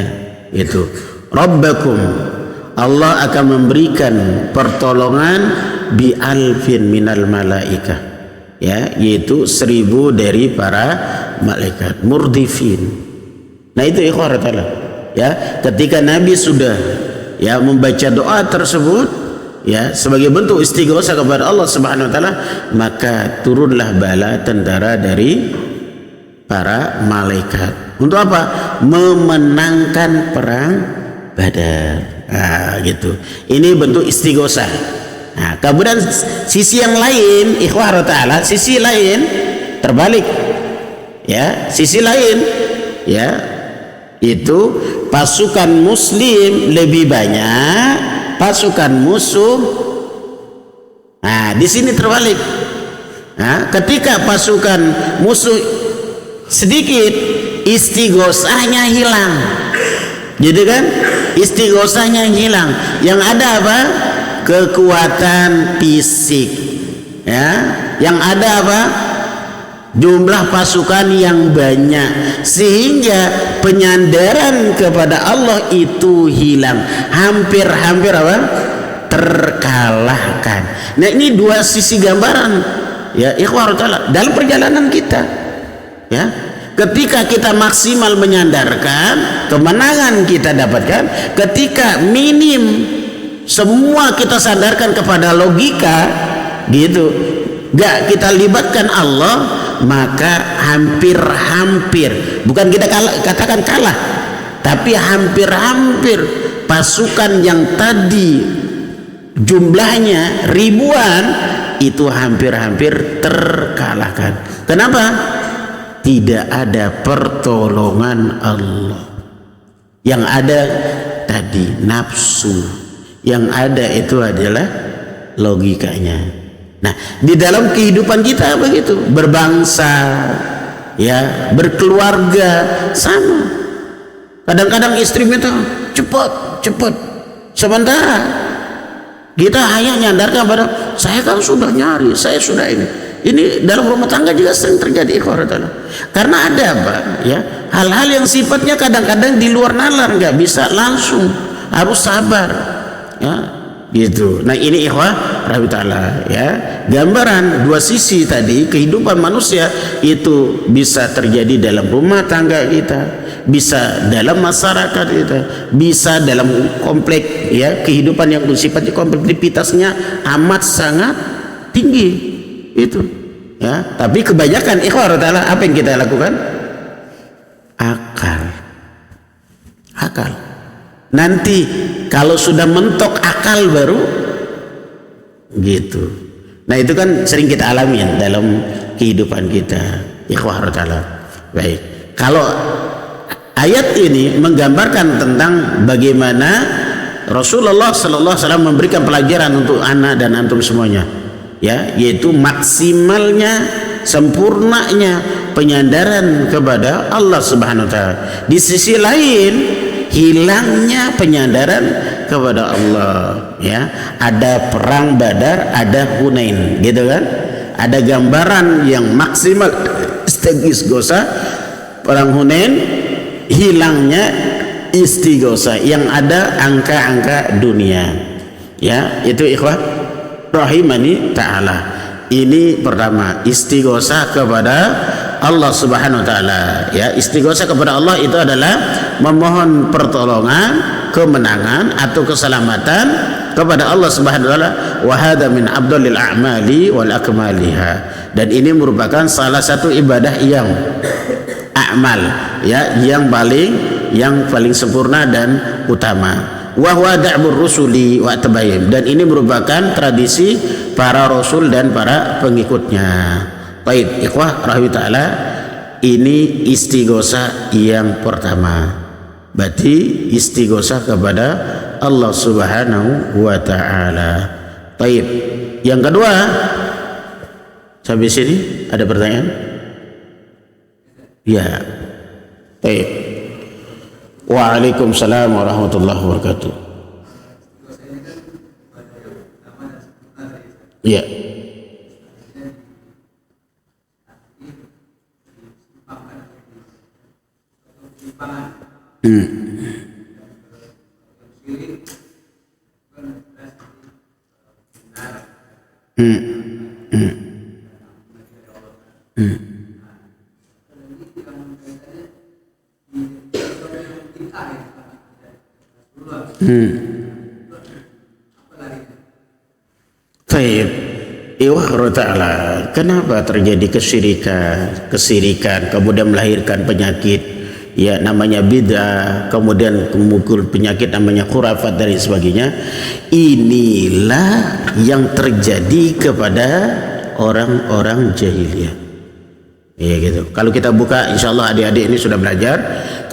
itu rabbakum, Allah akan memberikan pertolongan bi alfin minal malaikah, ya, yaitu 1000 dari para malaikat murdifin. Nah, itu ikhwah ta'ala, ya, ketika Nabi sudah, ya, membaca doa tersebut, ya, sebagai bentuk istighosah kepada Allah Subhanahu wa taala, maka turunlah bala tentara dari para malaikat. Untuk apa? Memenangkan perang Badar. Nah, gitu. Ini bentuk istighosah. Nah, kemudian sisi yang lain, ikhwah ta'ala, sisi lain terbalik, ya, sisi lain, ya, itu pasukan muslim lebih banyak, pasukan musuh. Nah, di sini terbalik. Nah, ketika pasukan musuh sedikit, istighosahnya hilang. Jadi kan, istighosahnya hilang. Yang ada apa? Kekuatan fisik. Ya, yang ada apa? Jumlah pasukan yang banyak, sehingga penyandaran kepada Allah itu hilang, hampir-hampir apa? Terkalahkan. Nah, ini dua sisi gambaran ya ikhwah ta'ala dalam perjalanan kita. Ya, ketika kita maksimal menyandarkan, kemenangan kita dapatkan. Ketika minim, semua kita sandarkan kepada logika gitu, gak kita libatkan Allah, maka hampir-hampir, bukan kita katakan kalah, tapi hampir-hampir pasukan yang tadi jumlahnya ribuan itu hampir-hampir terkalahkan. Kenapa? Tidak ada pertolongan Allah. Yang ada tadi nafsu, yang ada itu adalah logikanya. Nah, di dalam kehidupan kita begitu, berbangsa, ya, berkeluarga sama. Kadang-kadang istri minta cepat, sementara kita hanya nyandarkan pada saya kan sudah nyari, saya sudah ini dalam rumah tangga juga sering terjadi ikhwah. Karena ada apa? Ya, hal-hal yang sifatnya kadang-kadang di luar nalar, nggak bisa langsung, harus sabar. Ya, gitu. Nah, ini ikhwah rahmatullah, ya, gambaran dua sisi tadi kehidupan manusia itu bisa terjadi dalam rumah tangga kita, bisa dalam masyarakat kita, bisa dalam komplek, ya, kehidupan yang sifatnya kompleksitasnya amat sangat tinggi itu, ya. Tapi kebanyakan ikhwah rahmatullah, apa yang kita lakukan? Akal. Nanti kalau sudah mentok akal baru gitu. Nah, itu kan sering kita alami dalam kehidupan kita ikhwah ta'ala. Baik, kalau ayat ini menggambarkan tentang bagaimana Rasulullah sallallahu alaihi wasallam memberikan pelajaran untuk anak dan antum semuanya, ya, yaitu maksimalnya, sempurnanya penyandaran kepada Allah Subhanahu wa taala. Di sisi lain, hilangnya penyandaran kepada Allah, ya. Ada perang Badar, ada Hunain, gitu kan? Ada gambaran yang maksimal istighosa perang Hunain, hilangnya istighosa, yang ada angka-angka dunia, ya. Itu ikhwah rahimani ta'ala. Ini pertama, istighosa kepada Allah Subhanahu wa taala, ya. Istighosa kepada Allah itu adalah memohon pertolongan, kemenangan atau keselamatan kepada Allah Subhanahu wa taala. Wa hadza min afdhalil a'mali wal akmaliha. Dan ini merupakan salah satu ibadah yang amal, ya, yang paling sempurna dan utama. Wa huwa da'bur rusuli wa tabayyin. Dan ini merupakan tradisi para rasul dan para pengikutnya. Baik, ikhwah rahimah ta'ala, ini istighosa yang pertama. Berarti istighosa kepada Allah Subhanahu wa ta'ala. Baik, yang kedua, sampai sini ada pertanyaan? Ya. Baik. Waalaikumsalam warahmatullahi wabarakatuh. Ya. Baik, iwah ta'ala, kenapa terjadi kesirikan, kemudian melahirkan penyakit, ya, namanya bid'ah, kemudian memukul penyakit namanya khurafat dan sebagainya. Inilah yang terjadi kepada orang-orang jahiliyah. Ya gitu. Kalau kita buka, insya Allah adik-adik ini sudah belajar.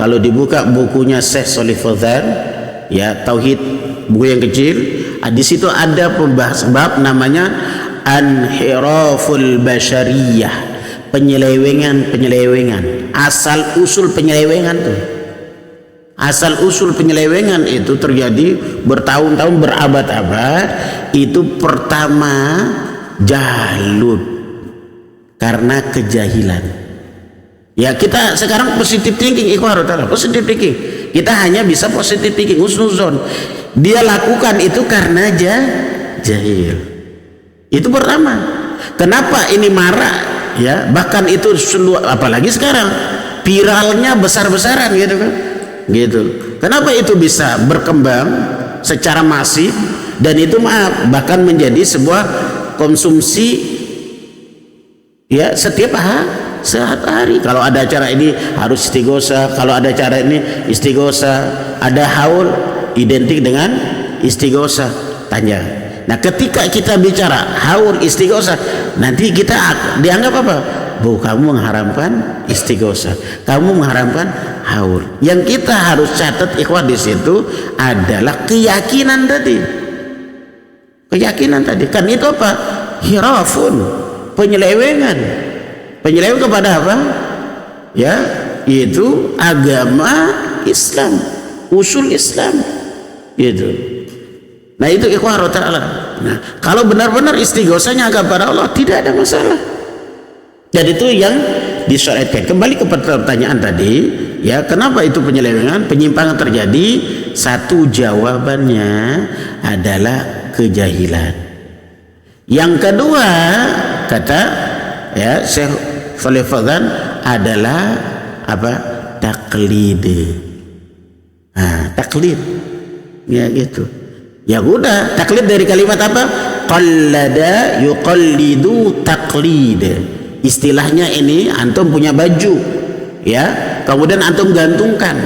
Kalau dibuka bukunya Syekh Shalih Fauzan, ya Tauhid, buku yang kecil, di situ ada pembahas bab namanya Anhiraful Basyariyah, penyelewengan. Asal usul penyelewengan tuh. Asal usul penyelewengan itu terjadi bertahun-tahun, berabad-abad. Itu pertama jahlud, karena kejahilan. Ya kita sekarang positive thinking, positive thinking. Kita hanya bisa positive thinking, husnuzon. Dia lakukan itu karena jahil. Itu pertama. Kenapa ini marak? Ya, bahkan itu apalagi sekarang viralnya besar-besaran gitu kan. Gitu. Kenapa itu bisa berkembang secara masif dan itu bahkan menjadi sebuah konsumsi ya setiap sehari. Kalau ada acara ini harus istighosa, kalau ada acara ini istighosa, ada haul identik dengan istighosa. Tanya. Nah, ketika kita bicara haul istighosa, nanti kita dianggap apa? Bu, kamu mengharamkan istighosa, kamu mengharamkan haul. Yang kita harus catat ikhwah di situ adalah keyakinan tadi. Keyakinan tadi kan itu apa? Hirafun, penyelewengan. Penyelewengan kepada apa? Ya, itu agama Islam, usul Islam. Gitu. Nah, itu ikhwah ta'ala. Nah, kalau benar-benar istighosanya kepada Allah tidak ada masalah. Dan itu yang disyariatkan. Kembali ke pertanyaan tadi, ya, kenapa itu penyelewengan, penyimpangan terjadi? Satu jawabannya adalah kejahilan. Yang kedua, kata ya Syekh Shalih Fauzan adalah apa? Taklid. Nah, taklid. Ya gitu. Ya udah, taklid dari kalimat apa? Qallada yuqallidu taklid. Istilahnya ini antum punya baju, ya, kemudian antum gantungkan.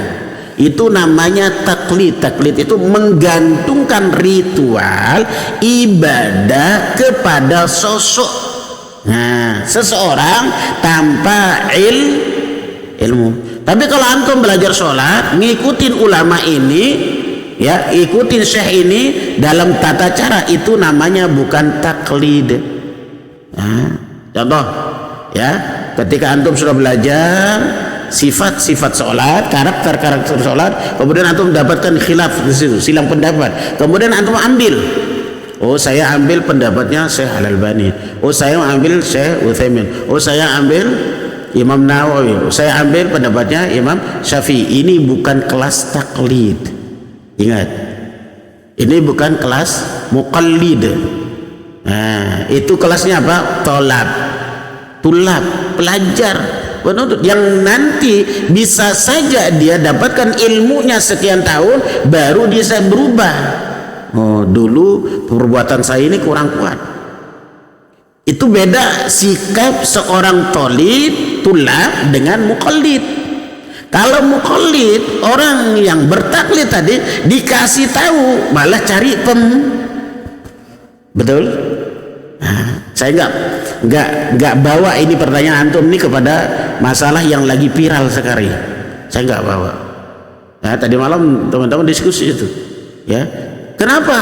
Itu namanya taklid. Taklid itu menggantungkan ritual ibadah kepada sosok. Nah, seseorang tanpa ilmu. Tapi kalau antum belajar sholat, ngikutin ulama ini, ya, ikutin syekh ini dalam tata cara, itu namanya bukan taklid. Nah, contoh, ya, ketika antum sudah belajar sifat-sifat sholat, karakter sholat, kemudian antum mendapatkan khilaf di situ, silang pendapat, kemudian antum ambil, oh saya ambil pendapatnya Syekh Al-Albani, oh saya ambil Syekh Utsaimin, oh saya ambil Imam Nawawi, oh saya ambil pendapatnya Imam Syafi'i. Ini bukan kelas taklid. Ingat, ini bukan kelas muqallid. Nah, itu kelasnya apa? Tulab, pelajar, penuntut yang nanti bisa saja dia dapatkan ilmunya sekian tahun baru dia berubah. Oh, dulu perbuatan saya ini kurang kuat. Itu beda sikap seorang tulab dengan muqallid. Kalau muqallid, orang yang bertaklid tadi dikasih tahu malah cari betul? Nah, saya nggak bawa ini pertanyaan antum ini kepada masalah yang lagi viral sekarang. Saya nggak bawa. Nah, tadi malam teman-teman diskusi itu, ya. Kenapa?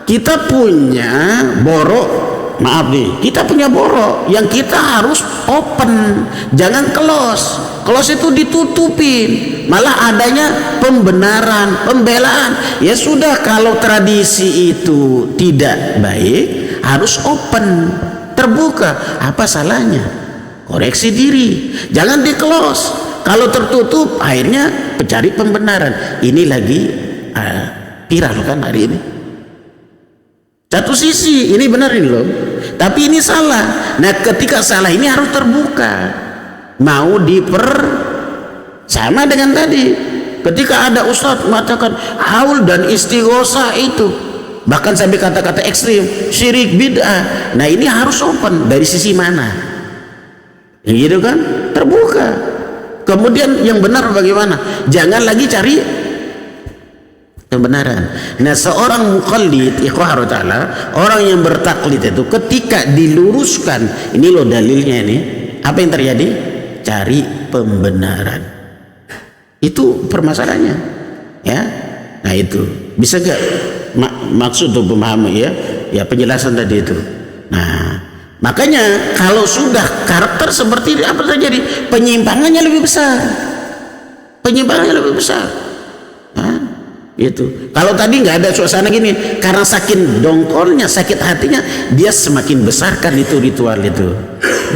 Kita punya borok. Maaf nih, kita punya borok yang kita harus open, jangan close. Close itu ditutupin, malah adanya pembenaran, pembelaan. Ya sudah, kalau tradisi itu tidak baik, harus open, terbuka. Apa salahnya? Koreksi diri, jangan di close. Kalau tertutup, akhirnya mencari pembenaran. Ini lagi viral kan hari ini. Satu sisi ini benar ini loh, tapi ini salah. Nah, ketika salah ini harus terbuka, mau sama dengan tadi. Ketika ada ustadz mengatakan haul dan istighosa itu, bahkan sampai kata-kata ekstrim, syirik, bid'ah. Nah, ini harus open. Dari sisi mana? Yang gitu kan, terbuka. Kemudian yang benar bagaimana? Jangan lagi cari kebenaran. Nah, seorang muqallid, ikhwah ta'ala, orang yang bertaklid itu ketika diluruskan, ini loh dalilnya ini, apa yang terjadi? Cari pembenaran. Itu permasalahannya, ya. Nah itu bisa gak maksud untuk memahami ya penjelasan tadi itu. Nah makanya kalau sudah karakter seperti ini, apa terjadi? Penyimpangannya lebih besar. Nah, itu. Kalau tadi nggak ada suasana gini, karena saking dongkolnya, sakit hatinya, dia semakin besarkan itu ritual itu.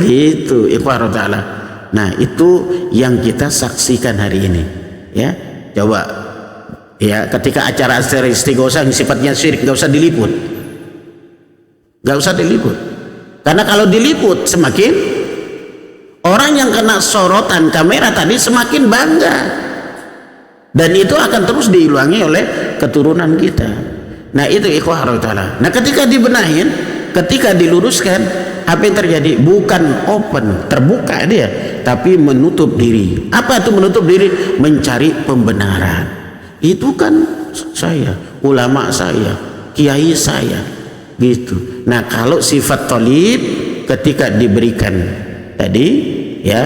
Gitu, ikhwan ta'ala. Nah, itu yang kita saksikan hari ini. Ya, coba ya ketika acara istighosa yang sifatnya syirik, nggak usah diliput. Karena kalau diliput semakin orang yang kena sorotan kamera tadi semakin bangga, dan itu akan terus diulangi oleh keturunan kita. Nah itu ikhwah ta'ala. Nah ketika dibenahin, ketika diluruskan, apa yang terjadi? Bukan open, terbuka dia, tapi menutup diri. Apa itu menutup diri? Mencari pembenaran. Itu kan saya, ulama saya, kiai saya, gitu. Nah kalau sifat thalib ketika diberikan tadi ya,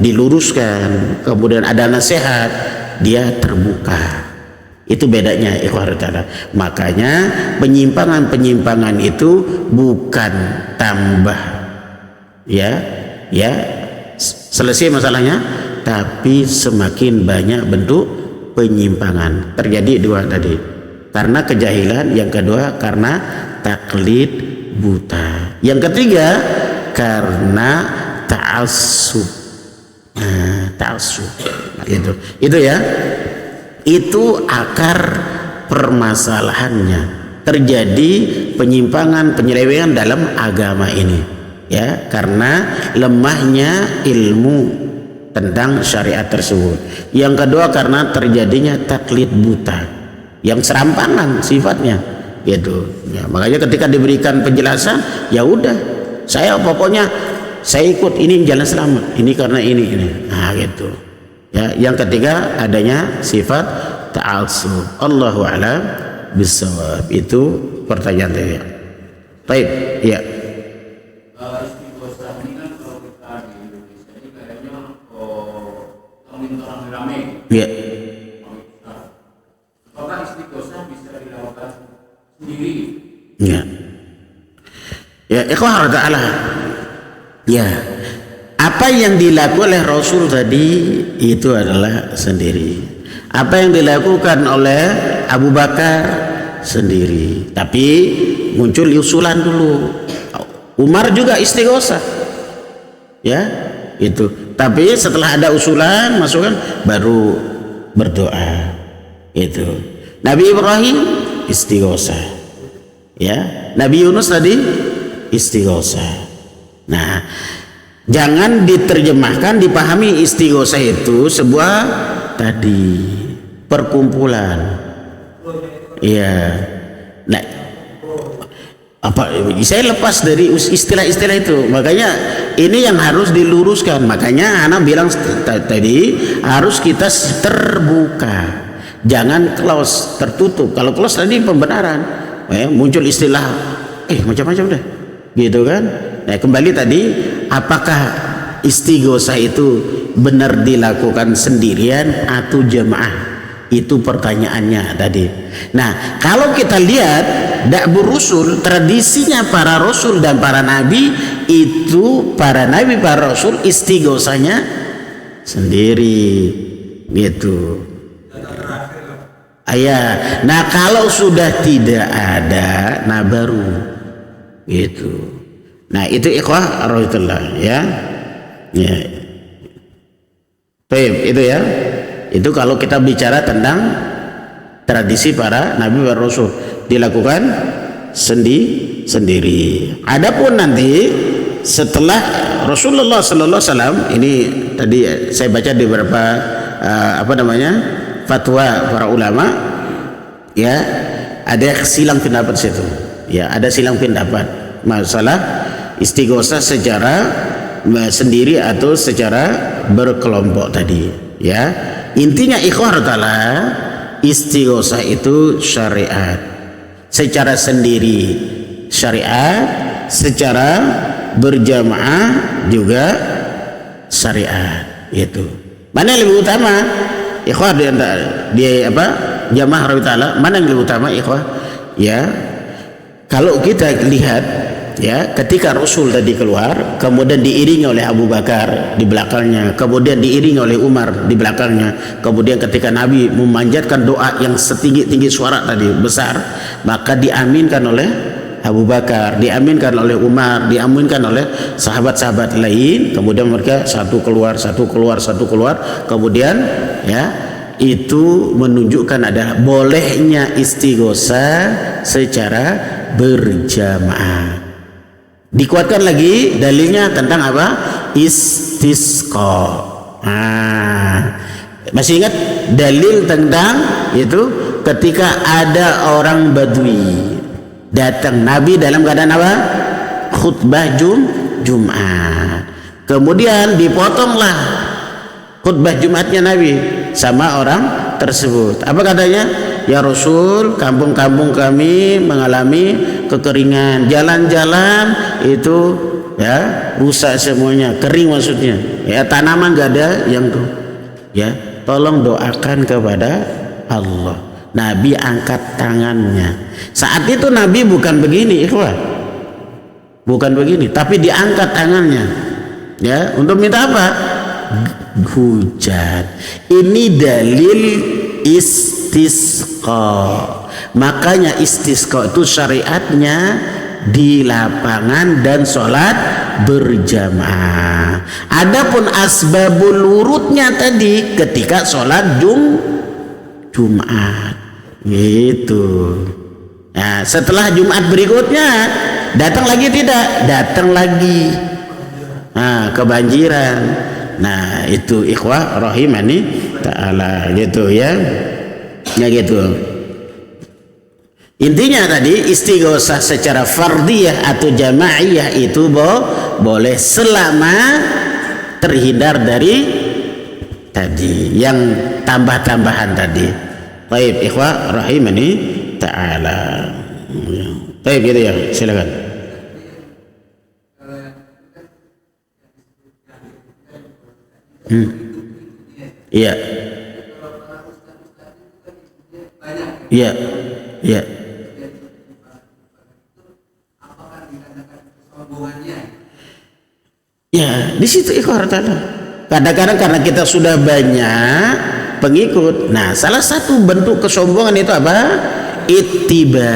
diluruskan, kemudian ada nasihat, dia terbuka. Itu bedanya ikhwan ta'ala. Makanya penyimpangan itu bukan tambah ya selesai masalahnya, tapi semakin banyak bentuk penyimpangan. Terjadi dua tadi, karena kejahilan, yang kedua karena taklid buta, yang ketiga karena ta'assub. Itu ya, itu akar permasalahannya. Terjadi penyimpangan, penyelewengan dalam agama ini ya, karena lemahnya ilmu tentang syariat tersebut. Yang kedua karena terjadinya taklid buta yang serampangan sifatnya gitu ya. Makanya ketika diberikan penjelasan, ya udah, saya pokoknya saya ikut ini jalan selamat, ini karena ini. Nah gitu ya. Yang ketiga adanya sifat ta'assub. Allahu a'lam bissawab. Itu pertanyaan tadi. Baik, ya.
Istighosa ini kan kalau kita di Indonesia ini kayaknya rame-rame.
Ya.
Apakah istighosa bisa dilakukan sendiri?
Ya. Ya, ikhwan ta'ala. Ya, apa yang dilakukan oleh Rasul tadi itu adalah sendiri. Apa yang dilakukan oleh Abu Bakar sendiri. Tapi muncul usulan dulu. Umar juga istighosa. Ya, itu. Tapi setelah ada usulan, masukan, baru berdoa. Itu. Nabi Ibrahim istighosa. Ya, Nabi Yunus tadi istighosa. Nah, jangan diterjemahkan, dipahami istighosa itu sebuah tadi perkumpulan. Iya. Nah, apa saya lepas dari istilah-istilah itu. Makanya ini yang harus diluruskan. Makanya anak bilang tadi harus kita terbuka. Jangan close, tertutup. Kalau close tadi pembenaran, muncul istilah macam-macam deh. Gitu kan? Nah, kembali tadi, apakah istighosa itu benar dilakukan sendirian atau jamaah? Itu pertanyaannya tadi. Nah, kalau kita lihat da'bur rusul, tradisinya para rasul dan para nabi, itu para nabi, para rasul istighosanya sendiri gitu. Nah kalau sudah tidak ada, nah baru gitu. Nah itu ikhwah rahmatullah ya. Baik, itu ya. Itu kalau kita bicara tentang tradisi para nabi dan rasul dilakukan sendiri. Adapun nanti setelah Rasulullah sallallahu alaihi wasallam, ini tadi saya baca di beberapa fatwa para ulama ya, ada silang pendapat situ. Ya, ada silang pendapat masalah istighosa secara sendiri atau secara berkelompok tadi ya. Intinya ikhwah ta'ala, istighosa itu syariat secara sendiri, syariat secara berjamaah juga syariat. Itu mana yang lebih utama ikhwah di apa jamaah Rawi Ta'ala, mana yang lebih utama ikhwah? Ya, kalau kita lihat ya, ketika Rasul tadi keluar, kemudian diiringi oleh Abu Bakar di belakangnya, kemudian diiringi oleh Umar di belakangnya, kemudian ketika Nabi memanjatkan doa yang setinggi-tinggi suara tadi besar, maka diaminkan oleh Abu Bakar, diaminkan oleh Umar, diaminkan oleh sahabat-sahabat lain, kemudian mereka satu keluar, kemudian ya, itu menunjukkan adalah bolehnya istighosah secara berjamaah. Dikuatkan lagi dalilnya tentang apa? Istisqa. Masih ingat dalil tentang itu ketika ada orang Badui datang Nabi dalam keadaan apa? Khutbah Jumat. Kemudian dipotonglah khutbah Jumatnya Nabi sama orang tersebut. Apa katanya? Ya Rasul, kampung-kampung kami mengalami kekeringan, jalan-jalan itu ya rusak semuanya, kering maksudnya. Ya tanaman gak ada yang tuh. Ya, tolong doakan kepada Allah. Nabi angkat tangannya. Saat itu Nabi bukan begini, ikhwah. Bukan begini, tapi diangkat tangannya. Ya, untuk minta apa? Hujan. Ini dalil istisqa. Makanya istisqa itu syariatnya di lapangan dan sholat berjamaah. Adapun asbabul wurudnya tadi ketika sholat Jumat gitu. Nah, setelah Jumat berikutnya datang lagi tidak? Datang lagi. Nah, kebanjiran. Nah, itu ikhwah rahimani ta'ala gitu ya. Ya gitu. Intinya tadi istighosah secara fardiyah atau jamaiyah itu boleh selama terhindar dari tadi yang tambah-tambahan tadi. Baik ikhwah rahimani ta'ala. Baik gitu ya, silakan. Iya. Iya. Iya. Ya, di situ ikhwah ta'ala. Kadang-kadang karena kita sudah banyak pengikut. Nah, salah satu bentuk kesombongan itu apa? Ittiba,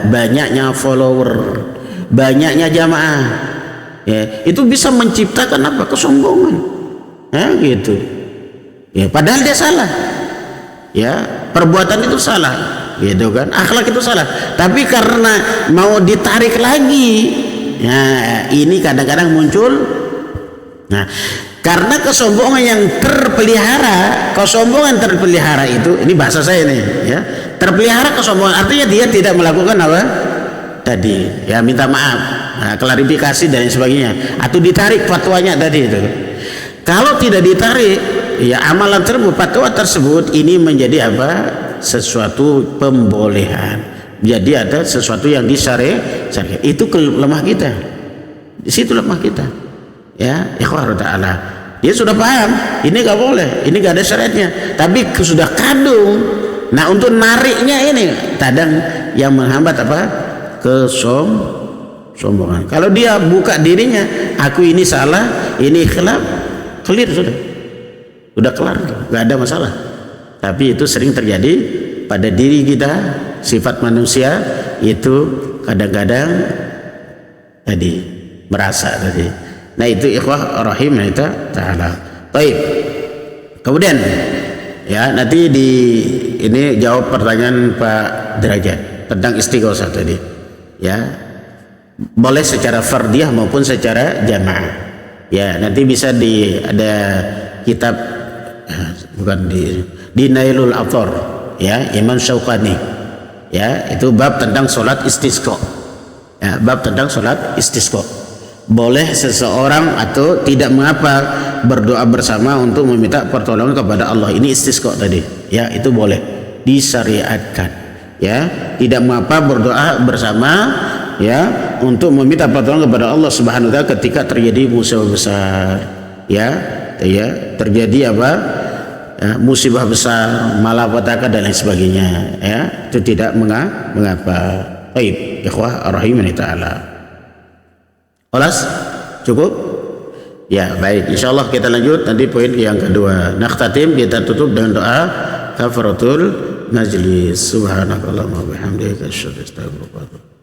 banyaknya follower, banyaknya jamaah. Ya, itu bisa menciptakan apa? Kesombongan. Ya, gitu. Ya, padahal dia salah. Ya, perbuatan itu salah, gitu kan? Akhlak itu salah. Tapi karena mau ditarik lagi, ya ini kadang-kadang muncul. Nah, karena kesombongan yang terpelihara itu, ini bahasa saya nih, ya, terpelihara kesombongan artinya dia tidak melakukan apa tadi, ya minta maaf, nah, klarifikasi dan sebagainya, atau ditarik fatwanya tadi itu. Kalau tidak ditarik, ya amalan tersebut, fatwa tersebut ini menjadi apa? Sesuatu pembolehan. Jadi ada sesuatu yang disyariat. Itu lemah kita. Di situ lemah kita. Ya, ikhwah ta'ala. Dia sudah paham, ini gak boleh, ini gak ada syariatnya. Tapi sudah kadung. Nah, untuk nariknya ini kadang yang menghambat apa? Kesombongan. Kalau dia buka dirinya, aku ini salah, ini khilaf, clear sudah kelar, gak ada masalah. Tapi itu sering terjadi pada diri kita, sifat manusia itu kadang-kadang tadi merasa tadi. Nah, itu ikhwah rahimani ta'ala. Baik. Kemudian ya, nanti ini jawab pertanyaan Pak Derajat tentang istighosah tadi. Ya. Boleh secara fardiyah maupun secara jamaah. Ya, nanti bisa ada kitab bukan di Nailul Awtar, ya, Imam Syauqani. Ya, itu bab tentang salat istisqa. Ya, bab tentang salat istisqa. Boleh seseorang atau tidak mengapa berdoa bersama untuk meminta pertolongan kepada Allah. Ini istisqa tadi. Ya, itu boleh disyariatkan. Ya, tidak mengapa berdoa bersama ya untuk meminta pertolongan kepada Allah Subhanahu wa taala ketika terjadi musibah besar. ya terjadi apa musibah besar, malapetaka dan lain sebagainya, ya itu tidak mengapa. Baik, ikhwah rahimani taala. Olas cukup? Ya, baik. Insyaallah kita lanjut nanti poin yang kedua. Nakhtatim, kita tutup dengan doa kafaratul majlis. Subhanakallahumma wa bihamdika asyhadu an la ilaha illa anta astaghfiruka wa atubu ilaik.